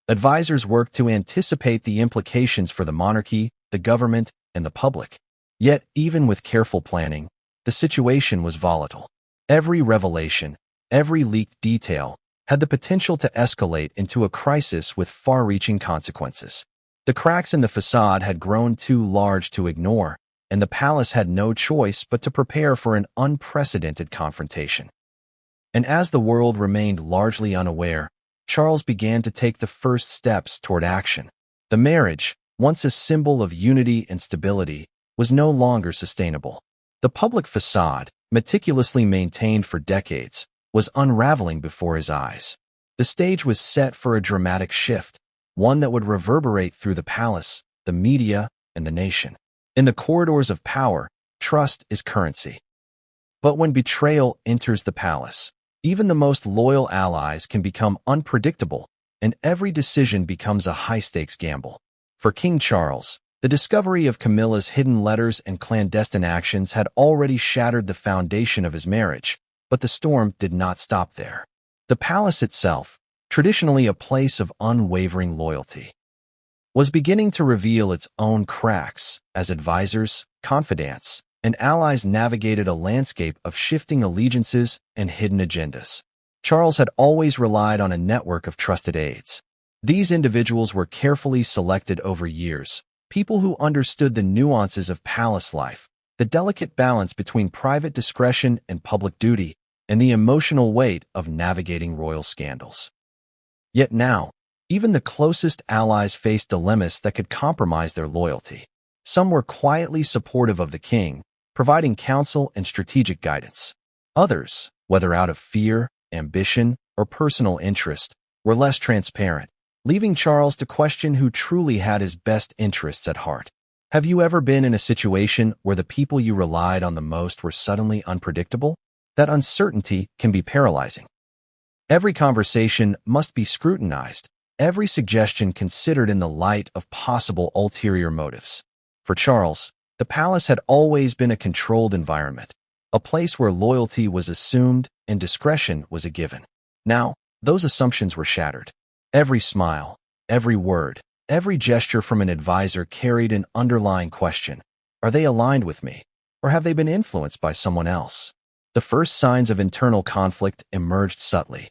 Advisors worked to anticipate the implications for the monarchy, the government, and the public. Yet, even with careful planning, the situation was volatile. Every revelation, every leaked detail, had the potential to escalate into a crisis with far-reaching consequences. The cracks in the facade had grown too large to ignore, and the palace had no choice but to prepare for an unprecedented confrontation. And as the world remained largely unaware, Charles began to take the first steps toward action. The marriage, once a symbol of unity and stability, was no longer sustainable. The public facade, meticulously maintained for decades, was unraveling before his eyes. The stage was set for a dramatic shift, one that would reverberate through the palace, the media, and the nation. In the corridors of power, trust is currency. But when betrayal enters the palace, even the most loyal allies can become unpredictable, and every decision becomes a high-stakes gamble. For King Charles, the discovery of Camilla's hidden letters and clandestine actions had already shattered the foundation of his marriage, but the storm did not stop there. The palace itself, traditionally a place of unwavering loyalty, was beginning to reveal its own cracks as advisors, confidants, and allies navigated a landscape of shifting allegiances and hidden agendas. Charles had always relied on a network of trusted aides. These individuals were carefully selected over years, people who understood the nuances of palace life, the delicate balance between private discretion and public duty, and the emotional weight of navigating royal scandals. Yet now, even the closest allies faced dilemmas that could compromise their loyalty. Some were quietly supportive of the king, providing counsel and strategic guidance. Others, whether out of fear, ambition, or personal interest, were less transparent, leaving Charles to question who truly had his best interests at heart. Have you ever been in a situation where the people you relied on the most were suddenly unpredictable? That uncertainty can be paralyzing. Every conversation must be scrutinized, every suggestion considered in the light of possible ulterior motives. For Charles, the palace had always been a controlled environment, a place where loyalty was assumed and discretion was a given. Now, those assumptions were shattered. Every smile, every word, every gesture from an advisor carried an underlying question. Are they aligned with me, or have they been influenced by someone else? The first signs of internal conflict emerged subtly.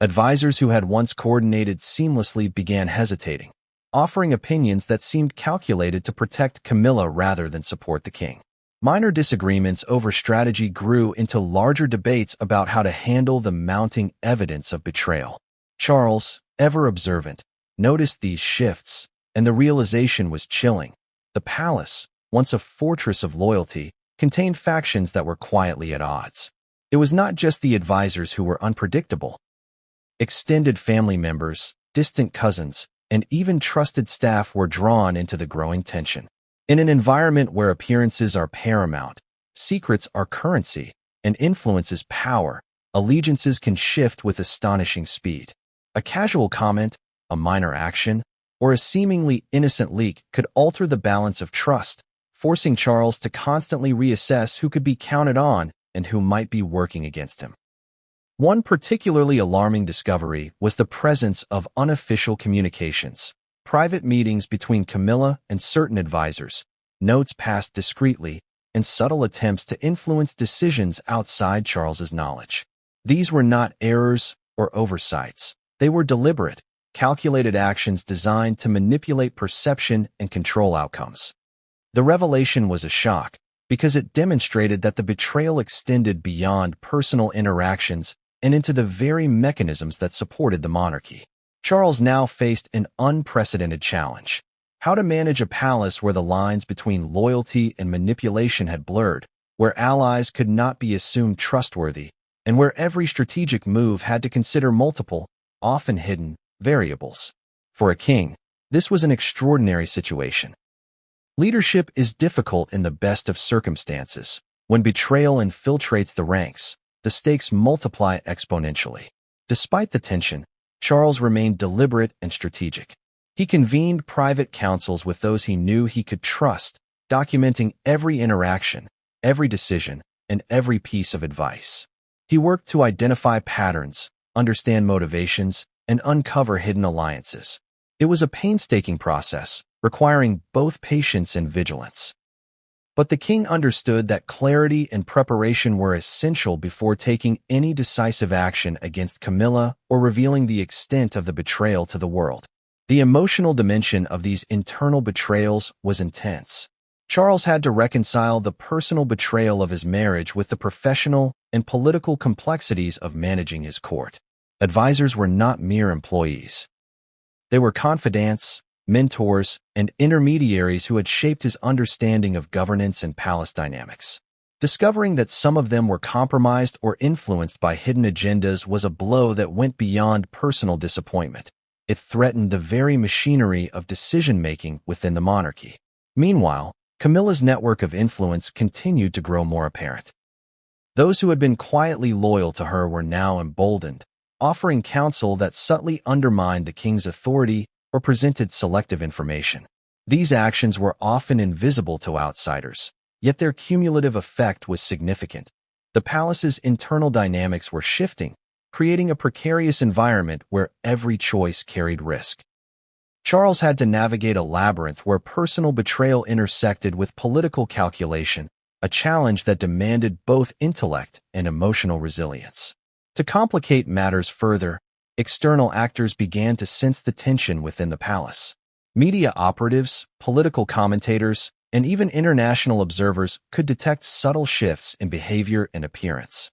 Advisors who had once coordinated seamlessly began hesitating, offering opinions that seemed calculated to protect Camilla rather than support the king. Minor disagreements over strategy grew into larger debates about how to handle the mounting evidence of betrayal. Charles, ever observant, noticed these shifts, and the realization was chilling. The palace, once a fortress of loyalty, contained factions that were quietly at odds. It was not just the advisors who were unpredictable. Extended family members, distant cousins, and even trusted staff were drawn into the growing tension. In an environment where appearances are paramount, secrets are currency, and influence is power, allegiances can shift with astonishing speed. A casual comment, a minor action, or a seemingly innocent leak could alter the balance of trust, forcing Charles to constantly reassess who could be counted on and who might be working against him. One particularly alarming discovery was the presence of unofficial communications, private meetings between Camilla and certain advisors, notes passed discreetly, and subtle attempts to influence decisions outside Charles's knowledge. These were not errors or oversights. They were deliberate, calculated actions designed to manipulate perception and control outcomes. The revelation was a shock because it demonstrated that the betrayal extended beyond personal interactions and into the very mechanisms that supported the monarchy. Charles now faced an unprecedented challenge: how to manage a palace where the lines between loyalty and manipulation had blurred, where allies could not be assumed trustworthy, and where every strategic move had to consider multiple, often hidden, variables. For a king, this was an extraordinary situation. Leadership is difficult in the best of circumstances. When betrayal infiltrates the ranks, the stakes multiply exponentially. Despite the tension, Charles remained deliberate and strategic. He convened private councils with those he knew he could trust, documenting every interaction, every decision, and every piece of advice. He worked to identify patterns, understand motivations, and uncover hidden alliances. It was a painstaking process, requiring both patience and vigilance. But the king understood that clarity and preparation were essential before taking any decisive action against Camilla or revealing the extent of the betrayal to the world. The emotional dimension of these internal betrayals was intense. Charles had to reconcile the personal betrayal of his marriage with the professional and political complexities of managing his court. Advisors were not mere employees. They were confidants, mentors, and intermediaries who had shaped his understanding of governance and palace dynamics. Discovering that some of them were compromised or influenced by hidden agendas was a blow that went beyond personal disappointment. It threatened the very machinery of decision-making within the monarchy. Meanwhile, Camilla's network of influence continued to grow more apparent. Those who had been quietly loyal to her were now emboldened, offering counsel that subtly undermined the king's authority or presented selective information. These actions were often invisible to outsiders, yet their cumulative effect was significant. The palace's internal dynamics were shifting, creating a precarious environment where every choice carried risk. Charles had to navigate a labyrinth where personal betrayal intersected with political calculation, a challenge that demanded both intellect and emotional resilience. To complicate matters further, external actors began to sense the tension within the palace. Media operatives, political commentators, and even international observers could detect subtle shifts in behavior and appearance.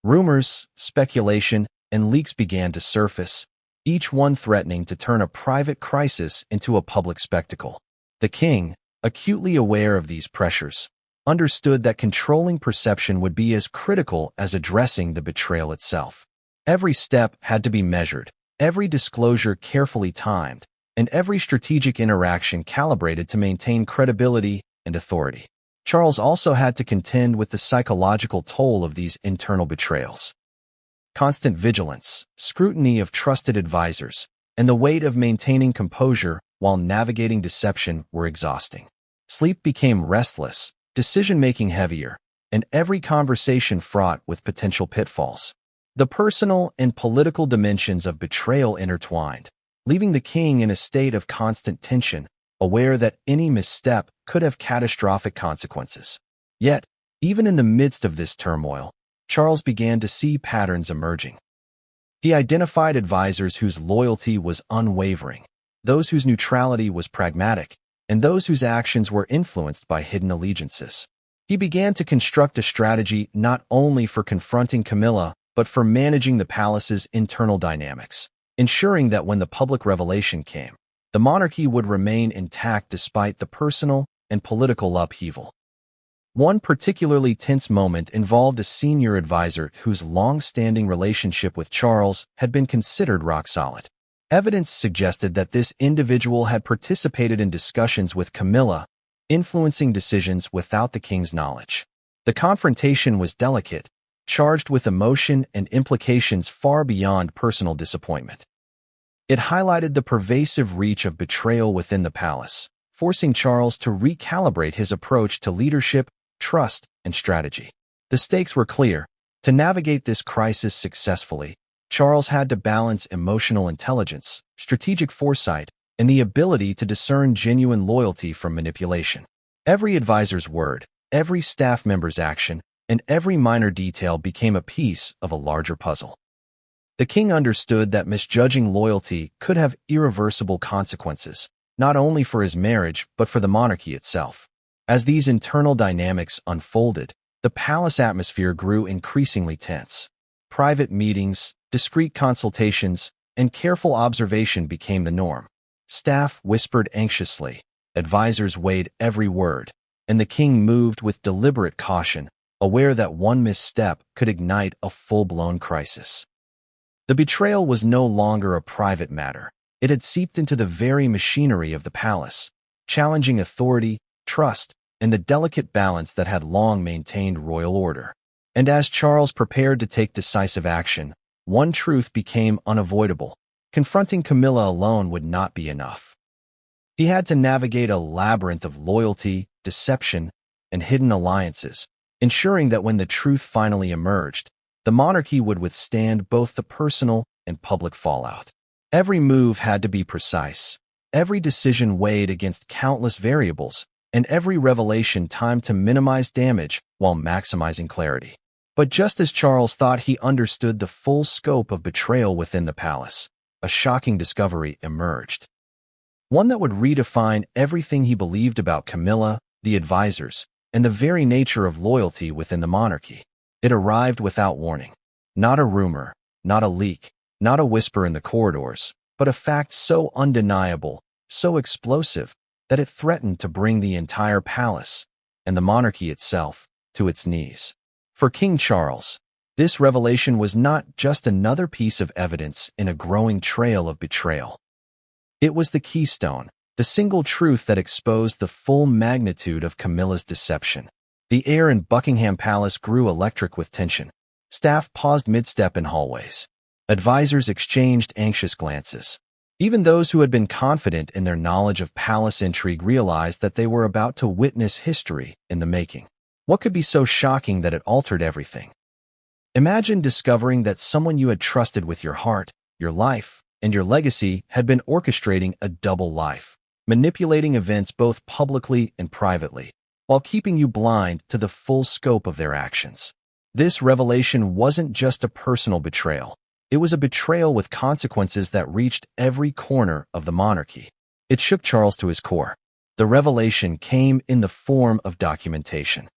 Rumors, speculation, and leaks began to surface, each one threatening to turn a private crisis into a public spectacle. The king, acutely aware of these pressures, understood that controlling perception would be as critical as addressing the betrayal itself. Every step had to be measured, every disclosure carefully timed, and every strategic interaction calibrated to maintain credibility and authority. Charles also had to contend with the psychological toll of these internal betrayals. constant vigilance, scrutiny of trusted advisors, and the weight of maintaining composure while navigating deception were exhausting. Sleep became restless, decision-making heavier, and every conversation fraught with potential pitfalls. The personal and political dimensions of betrayal intertwined, leaving the king in a state of constant tension, aware that any misstep could have catastrophic consequences. Yet, even in the midst of this turmoil, Charles began to see patterns emerging. He identified advisors whose loyalty was unwavering, those whose neutrality was pragmatic, and those whose actions were influenced by hidden allegiances. He began to construct a strategy not only for confronting Camilla, but for managing the palace's internal dynamics, ensuring that when the public revelation came, the monarchy would remain intact despite the personal and political upheaval. One particularly tense moment involved a senior advisor whose long-standing relationship with Charles had been considered rock solid. Evidence suggested that this individual had participated in discussions with Camilla, influencing decisions without the king's knowledge. The confrontation was delicate, charged with emotion and implications far beyond personal disappointment. It highlighted the pervasive reach of betrayal within the palace, forcing Charles to recalibrate his approach to leadership, trust, and strategy. The stakes were clear. To navigate this crisis successfully, Charles had to balance emotional intelligence, strategic foresight, and the ability to discern genuine loyalty from manipulation. Every advisor's word, every staff member's action, and every minor detail became a piece of a larger puzzle. The king understood that misjudging loyalty could have irreversible consequences, not only for his marriage but for the monarchy itself. As these internal dynamics unfolded, the palace atmosphere grew increasingly tense. Private meetings, discreet consultations, and careful observation became the norm. Staff whispered anxiously, advisors weighed every word, and the king moved with deliberate caution, aware that one misstep could ignite a full-blown crisis. The betrayal was no longer a private matter. It had seeped into the very machinery of the palace, challenging authority, trust, and the delicate balance that had long maintained royal order. And as Charles prepared to take decisive action, one truth became unavoidable. Confronting Camilla alone would not be enough. He had to navigate a labyrinth of loyalty, deception, and hidden alliances, ensuring that when the truth finally emerged, the monarchy would withstand both the personal and public fallout. Every move had to be precise, every decision weighed against countless variables, and every revelation timed to minimize damage while maximizing clarity. But just as Charles thought he understood the full scope of betrayal within the palace, a shocking discovery emerged. One that would redefine everything he believed about Camilla, the advisors, and the very nature of loyalty within the monarchy. It arrived without warning. Not a rumor, not a leak, not a whisper in the corridors, but a fact so undeniable, so explosive, that it threatened to bring the entire palace, and the monarchy itself, to its knees. For King Charles, this revelation was not just another piece of evidence in a growing trail of betrayal. It was the keystone, the single truth that exposed the full magnitude of Camilla's deception. The air in Buckingham Palace grew electric with tension. Staff paused mid-step in hallways. Advisors exchanged anxious glances. Even those who had been confident in their knowledge of palace intrigue realized that they were about to witness history in the making. What could be so shocking that it altered everything? Imagine discovering that someone you had trusted with your heart, your life, and your legacy had been orchestrating a double life, manipulating events both publicly and privately, while keeping you blind to the full scope of their actions. This revelation wasn't just a personal betrayal. It was a betrayal with consequences that reached every corner of the monarchy. It shook Charles to his core. The revelation came in the form of documentation.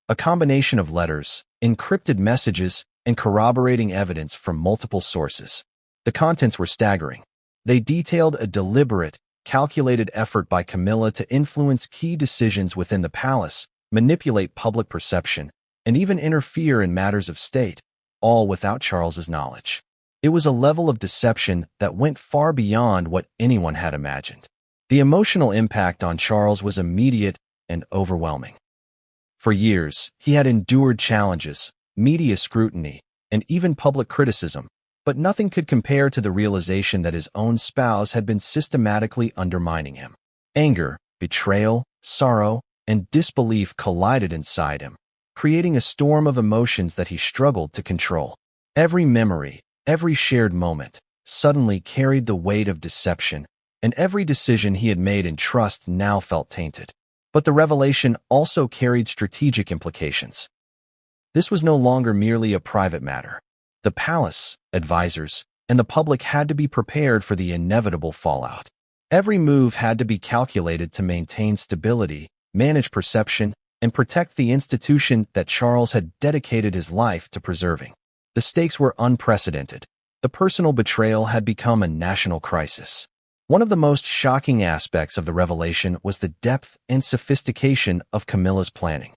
A combination of letters, encrypted messages, and corroborating evidence from multiple sources. The contents were staggering. They detailed a deliberate, calculated effort by Camilla to influence key decisions within the palace, manipulate public perception, and even interfere in matters of state, all without Charles's knowledge. It was a level of deception that went far beyond what anyone had imagined. The emotional impact on Charles was immediate and overwhelming. For years, he had endured challenges, media scrutiny, and even public criticism, but nothing could compare to the realization that his own spouse had been systematically undermining him. Anger, betrayal, sorrow, and disbelief collided inside him, creating a storm of emotions that he struggled to control. Every memory, every shared moment, suddenly carried the weight of deception, and every decision he had made in trust now felt tainted. But the revelation also carried strategic implications. This was no longer merely a private matter. The palace, advisors, and the public had to be prepared for the inevitable fallout. Every move had to be calculated to maintain stability, manage perception, and protect the institution that Charles had dedicated his life to preserving. The stakes were unprecedented. The personal betrayal had become a national crisis. One of the most shocking aspects of the revelation was the depth and sophistication of Camilla's planning.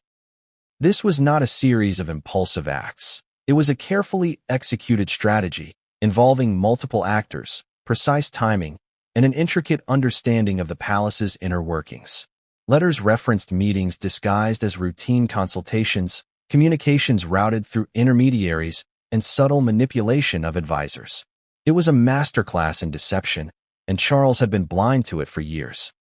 This was not a series of impulsive acts. It was a carefully executed strategy involving multiple actors, precise timing, and an intricate understanding of the palace's inner workings. Letters referenced meetings disguised as routine consultations, communications routed through intermediaries, and subtle manipulation of advisors. It was a masterclass in deception, and Charles had been blind to it for years.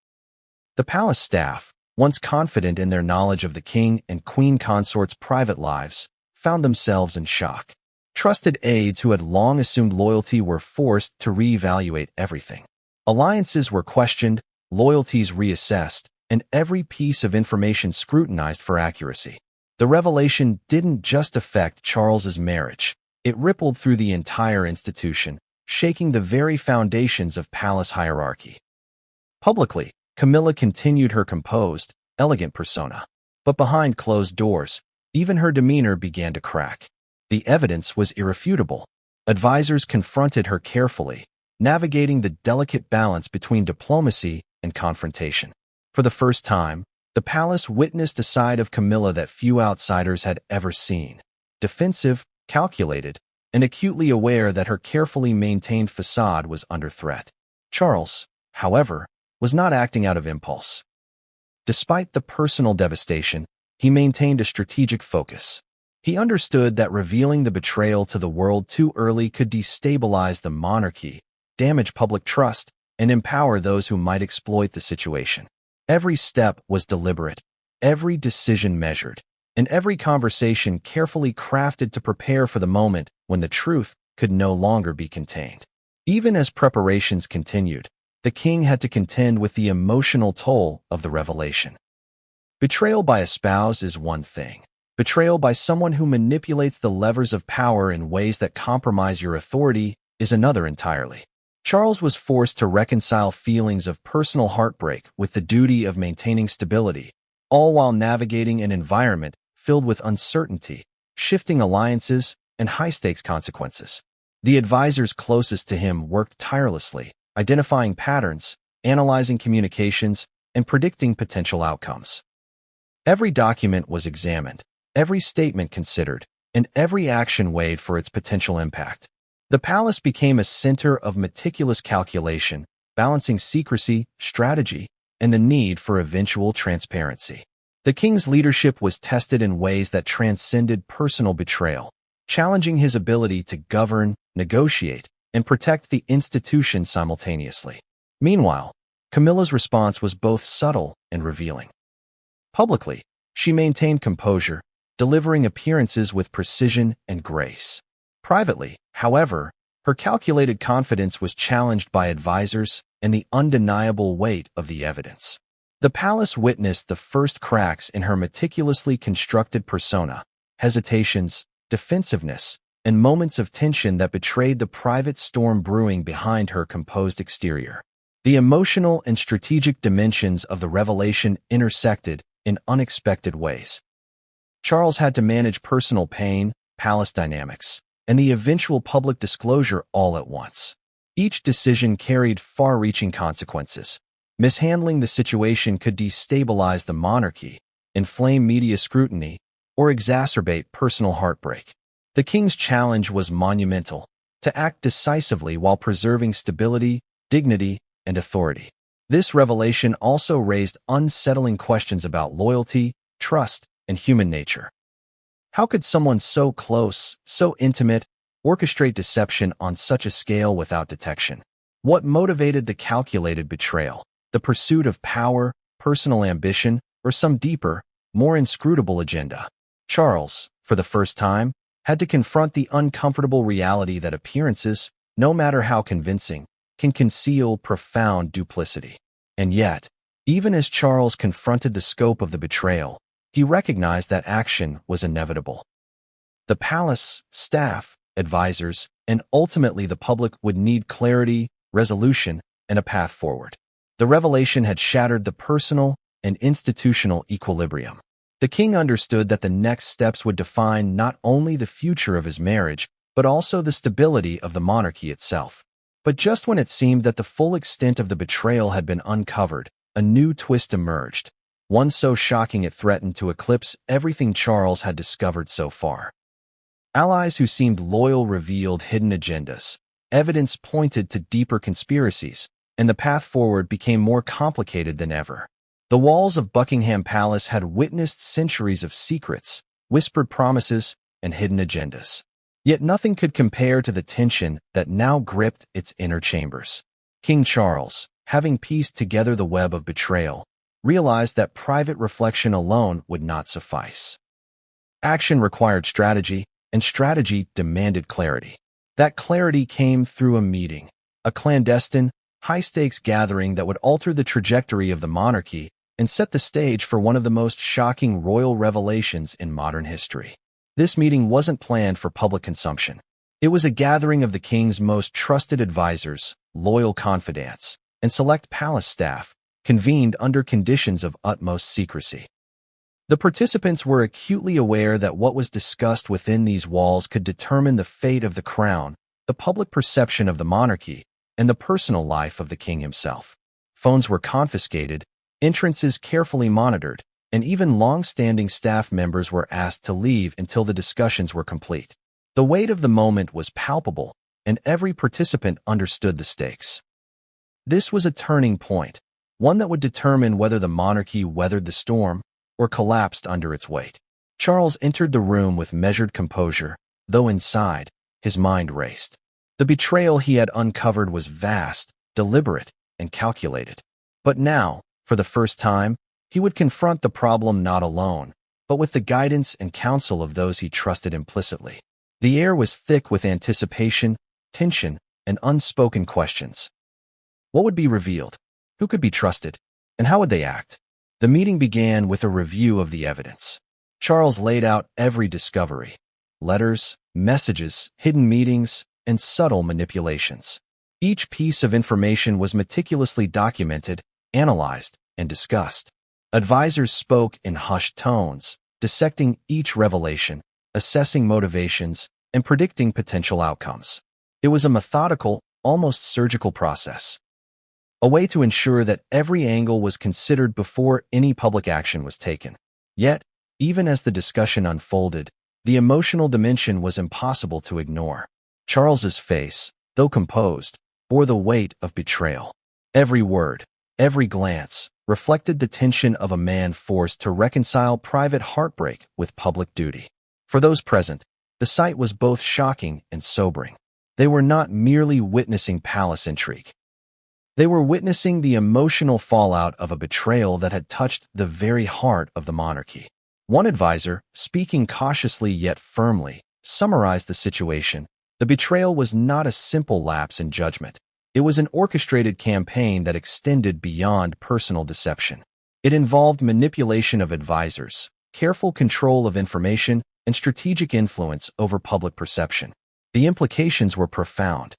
The palace staff, once confident in their knowledge of the king and queen consort's private lives, found themselves in shock. Trusted aides who had long assumed loyalty were forced to reevaluate everything. Alliances were questioned, loyalties reassessed, and every piece of information scrutinized for accuracy. The revelation didn't just affect Charles's marriage. It rippled through the entire institution, shaking the very foundations of palace hierarchy. Publicly, Camilla continued her composed, elegant persona. But behind closed doors, even her demeanor began to crack. The evidence was irrefutable. Advisors confronted her carefully, navigating the delicate balance between diplomacy and confrontation. For the first time, the palace witnessed a side of Camilla that few outsiders had ever seen. Defensive, calculated, and acutely aware that her carefully maintained facade was under threat. Charles, however, was not acting out of impulse. Despite the personal devastation, he maintained a strategic focus. He understood that revealing the betrayal to the world too early could destabilize the monarchy, damage public trust, and empower those who might exploit the situation. Every step was deliberate, every decision measured, and every conversation carefully crafted to prepare for the moment when the truth could no longer be contained. Even as preparations continued, the king had to contend with the emotional toll of the revelation. Betrayal by a spouse is one thing. Betrayal by someone who manipulates the levers of power in ways that compromise your authority is another entirely. Charles was forced to reconcile feelings of personal heartbreak with the duty of maintaining stability, all while navigating an environment filled with uncertainty, shifting alliances, and high-stakes consequences. The advisors closest to him worked tirelessly, identifying patterns, analyzing communications, and predicting potential outcomes. Every document was examined, every statement considered, and every action weighed for its potential impact. The palace became a center of meticulous calculation, balancing secrecy, strategy, and the need for eventual transparency. The king's leadership was tested in ways that transcended personal betrayal, challenging his ability to govern, negotiate, and protect the institution simultaneously. Meanwhile, Camilla's response was both subtle and revealing. Publicly, she maintained composure, delivering appearances with precision and grace. Privately, however, her calculated confidence was challenged by advisors and the undeniable weight of the evidence. The palace witnessed the first cracks in her meticulously constructed persona, hesitations, defensiveness, and moments of tension that betrayed the private storm brewing behind her composed exterior. The emotional and strategic dimensions of the revelation intersected in unexpected ways. Charles had to manage personal pain, palace dynamics, and the eventual public disclosure all at once. Each decision carried far-reaching consequences. Mishandling the situation could destabilize the monarchy, inflame media scrutiny, or exacerbate personal heartbreak. The king's challenge was monumental: to act decisively while preserving stability, dignity, and authority. This revelation also raised unsettling questions about loyalty, trust, and human nature. How could someone so close, so intimate, orchestrate deception on such a scale without detection? What motivated the calculated betrayal? The pursuit of power, personal ambition, or some deeper, more inscrutable agenda? Charles, for the first time, had to confront the uncomfortable reality that appearances, no matter how convincing, can conceal profound duplicity. And yet, even as Charles confronted the scope of the betrayal, he recognized that action was inevitable. The palace, staff, advisors, and ultimately the public would need clarity, resolution, and a path forward. The revelation had shattered the personal and institutional equilibrium. The king understood that the next steps would define not only the future of his marriage, but also the stability of the monarchy itself. But just when it seemed that the full extent of the betrayal had been uncovered, a new twist emerged, one so shocking it threatened to eclipse everything Charles had discovered so far. Allies who seemed loyal revealed hidden agendas. Evidence pointed to deeper conspiracies, and the path forward became more complicated than ever. The walls of Buckingham Palace had witnessed centuries of secrets, whispered promises, and hidden agendas. Yet nothing could compare to the tension that now gripped its inner chambers. King Charles, having pieced together the web of betrayal, realized that private reflection alone would not suffice. Action required strategy, and strategy demanded clarity. That clarity came through a meeting, a clandestine, high-stakes gathering that would alter the trajectory of the monarchy and set the stage for one of the most shocking royal revelations in modern history. This meeting wasn't planned for public consumption. It was a gathering of the king's most trusted advisors, loyal confidants, and select palace staff, convened under conditions of utmost secrecy. The participants were acutely aware that what was discussed within these walls could determine the fate of the crown, the public perception of the monarchy, and the personal life of the king himself. Phones were confiscated, entrances carefully monitored, and even long-standing staff members were asked to leave until the discussions were complete. The weight of the moment was palpable, and every participant understood the stakes. This was a turning point, one that would determine whether the monarchy weathered the storm or collapsed under its weight. Charles entered the room with measured composure, though inside, his mind raced. The betrayal he had uncovered was vast, deliberate, and calculated. But now, for the first time, he would confront the problem not alone, but with the guidance and counsel of those he trusted implicitly. The air was thick with anticipation, tension, and unspoken questions. What would be revealed? Who could be trusted? And how would they act? The meeting began with a review of the evidence. Charles laid out every discovery: letters, messages, hidden meetings, and subtle manipulations. Each piece of information was meticulously documented, analyzed, and discussed. Advisors spoke in hushed tones, dissecting each revelation, assessing motivations, and predicting potential outcomes. It was a methodical, almost surgical process, a way to ensure that every angle was considered before any public action was taken. Yet, even as the discussion unfolded, the emotional dimension was impossible to ignore. Charles's face, though composed, bore the weight of betrayal. Every word, every glance, reflected the tension of a man forced to reconcile private heartbreak with public duty. For those present, the sight was both shocking and sobering. They were not merely witnessing palace intrigue. They were witnessing the emotional fallout of a betrayal that had touched the very heart of the monarchy. One advisor, speaking cautiously yet firmly, summarized the situation. The betrayal was not a simple lapse in judgment. It was an orchestrated campaign that extended beyond personal deception. It involved manipulation of advisors, careful control of information, and strategic influence over public perception. The implications were profound.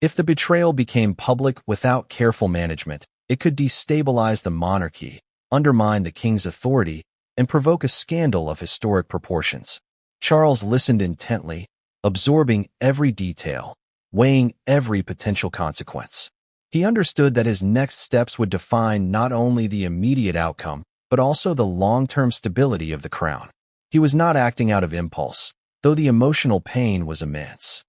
If the betrayal became public without careful management, it could destabilize the monarchy, undermine the king's authority, and provoke a scandal of historic proportions. Charles listened intently, absorbing every detail, weighing every potential consequence. He understood that his next steps would define not only the immediate outcome, but also the long-term stability of the crown. He was not acting out of impulse, though the emotional pain was immense.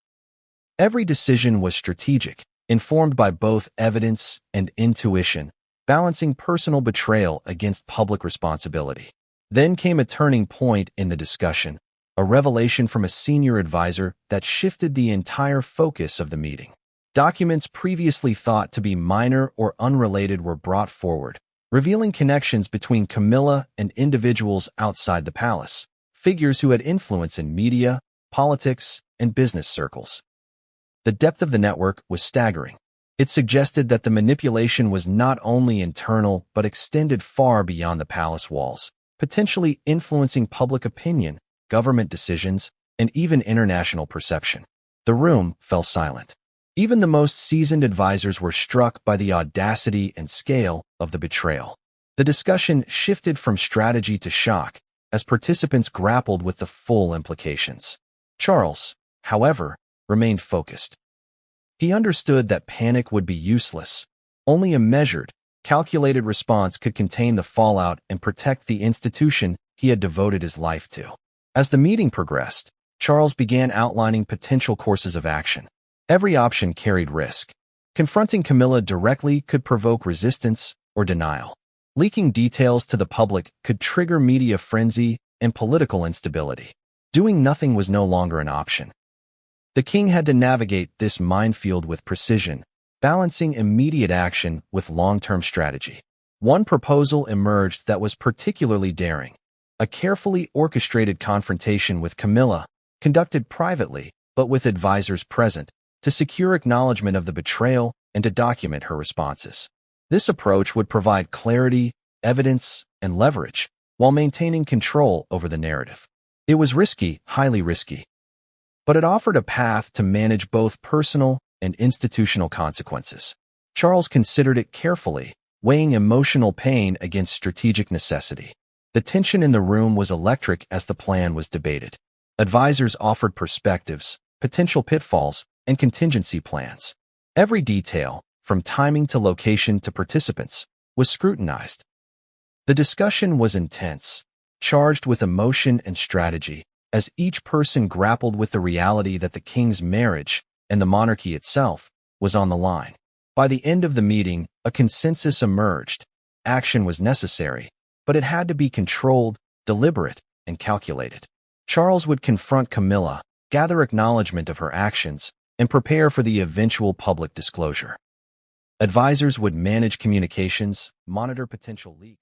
Every decision was strategic, informed by both evidence and intuition, balancing personal betrayal against public responsibility. Then came a turning point in the discussion, a revelation from a senior advisor that shifted the entire focus of the meeting. Documents previously thought to be minor or unrelated were brought forward, revealing connections between Camilla and individuals outside the palace, figures who had influence in media, politics, and business circles. The depth of the network was staggering. It suggested that the manipulation was not only internal but extended far beyond the palace walls, potentially influencing public opinion, government decisions, and even international perception. The room fell silent. Even the most seasoned advisors were struck by the audacity and scale of the betrayal. The discussion shifted from strategy to shock as participants grappled with the full implications. Charles, however, remained focused. He understood that panic would be useless. Only a measured, calculated response could contain the fallout and protect the institution he had devoted his life to. As the meeting progressed, Charles began outlining potential courses of action. Every option carried risk. Confronting Camilla directly could provoke resistance or denial. Leaking details to the public could trigger media frenzy and political instability. Doing nothing was no longer an option. The king had to navigate this minefield with precision, balancing immediate action with long-term strategy. One proposal emerged that was particularly daring: a carefully orchestrated confrontation with Camilla, conducted privately but with advisors present, to secure acknowledgement of the betrayal and to document her responses. This approach would provide clarity, evidence, and leverage, while maintaining control over the narrative. It was risky, highly risky, but it offered a path to manage both personal and institutional consequences. Charles considered it carefully, weighing emotional pain against strategic necessity. The tension in the room was electric as the plan was debated. Advisors offered perspectives, potential pitfalls, and contingency plans. Every detail, from timing to location to participants, was scrutinized. The discussion was intense, charged with emotion and strategy, as each person grappled with the reality that the king's marriage and the monarchy itself was on the line. By the end of the meeting, a consensus emerged. Action was necessary, but it had to be controlled, deliberate, and calculated. Charles would confront Camilla, gather acknowledgement of her actions, and prepare for the eventual public disclosure. Advisors would manage communications, monitor potential leaks.